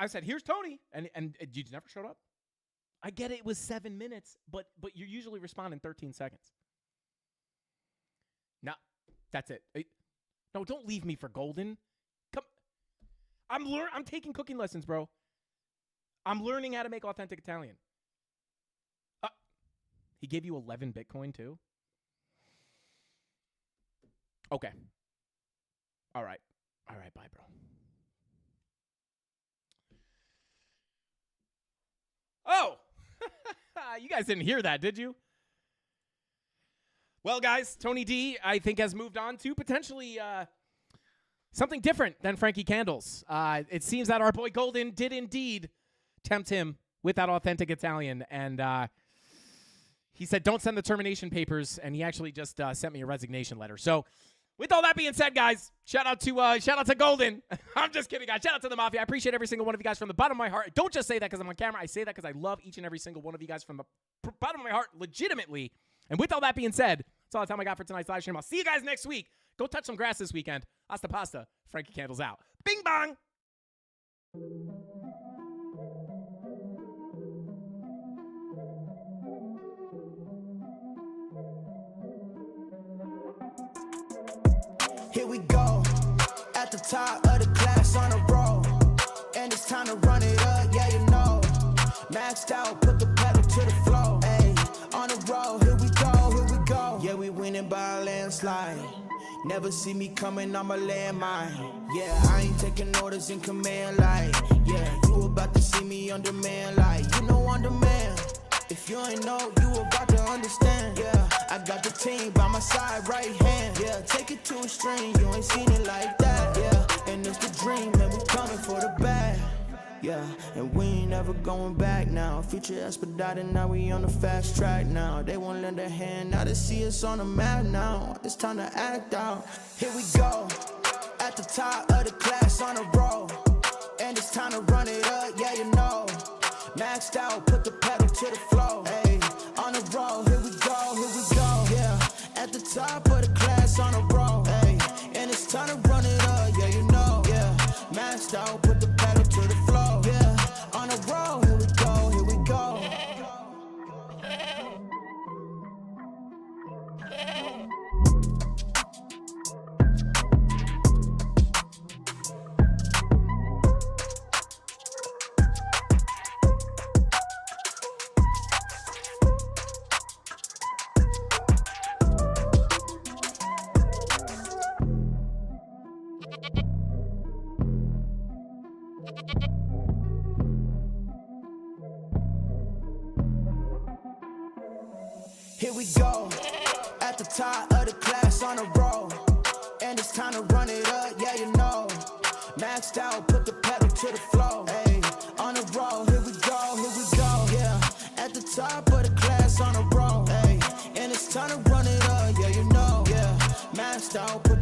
said, here's Tony, and you never showed up. I get it was 7 minutes, but you usually respond in 13 seconds. No, that's it. No, don't leave me for Golden. Come, I'm taking cooking lessons, bro. I'm learning how to make authentic Italian. He gave you 11 Bitcoin too? Okay. All right, bye, bro. Oh! You guys didn't hear that, did you? Well, guys, Tony D, I think, has moved on to potentially something different than Frankie Candles. It seems that our boy Golden did indeed tempt him with that authentic Italian, and he said, don't send the termination papers, and he actually just sent me a resignation letter. So, with all that being said, guys, shout out to Golden. I'm just kidding, guys. Shout out to the Mafia. I appreciate every single one of you guys from the bottom of my heart. Don't just say that because I'm on camera. I say that because I love each and every single one of you guys from the bottom of my heart, legitimately. And with all that being said, that's all the time I got for tonight's live stream. I'll see you guys next week. Go touch some grass this weekend. Hasta pasta. Frankie Candles out. Bing bong. Here we go, at the top of the class on a roll, and it's time to run it up, yeah you know. Maxed out, put the pedal to the floor, ayy. On the road, here we go, yeah we winning by a landslide. Never see me coming, I'm a landmine. Yeah, I ain't taking orders in command like, yeah, you about to see me on demand like, you know on demand. If you ain't know, you about to understand. Yeah, I got the team by my side, right hand. Yeah, take it to a string, you ain't seen it like that. Yeah, and it's the dream, and we coming for the bag. Yeah, and we ain't ever going back now. Future expedited, now we on the fast track now. They won't lend a hand, now they see us on the map now. It's time to act out. Here we go, at the top of the class on a roll, and it's time to run it up, yeah you know. Maxed out, put the pedal to the floor, ayy. On the road, here we go, yeah. At the top of the class on a roll, ayy. And it's time to run it up, yeah, you know, yeah. Maxed out, put the pedal to the floor, yeah. On the road, here we go, here we go. Here we go, at the top of the class on a roll, and it's time to run it up, yeah you know. Maxed out, put the pedal to the floor, ayy. On the road, here we go, yeah. At the top of the class on a roll, ayy. And it's time to run it up, yeah you know, yeah. Maxed out, put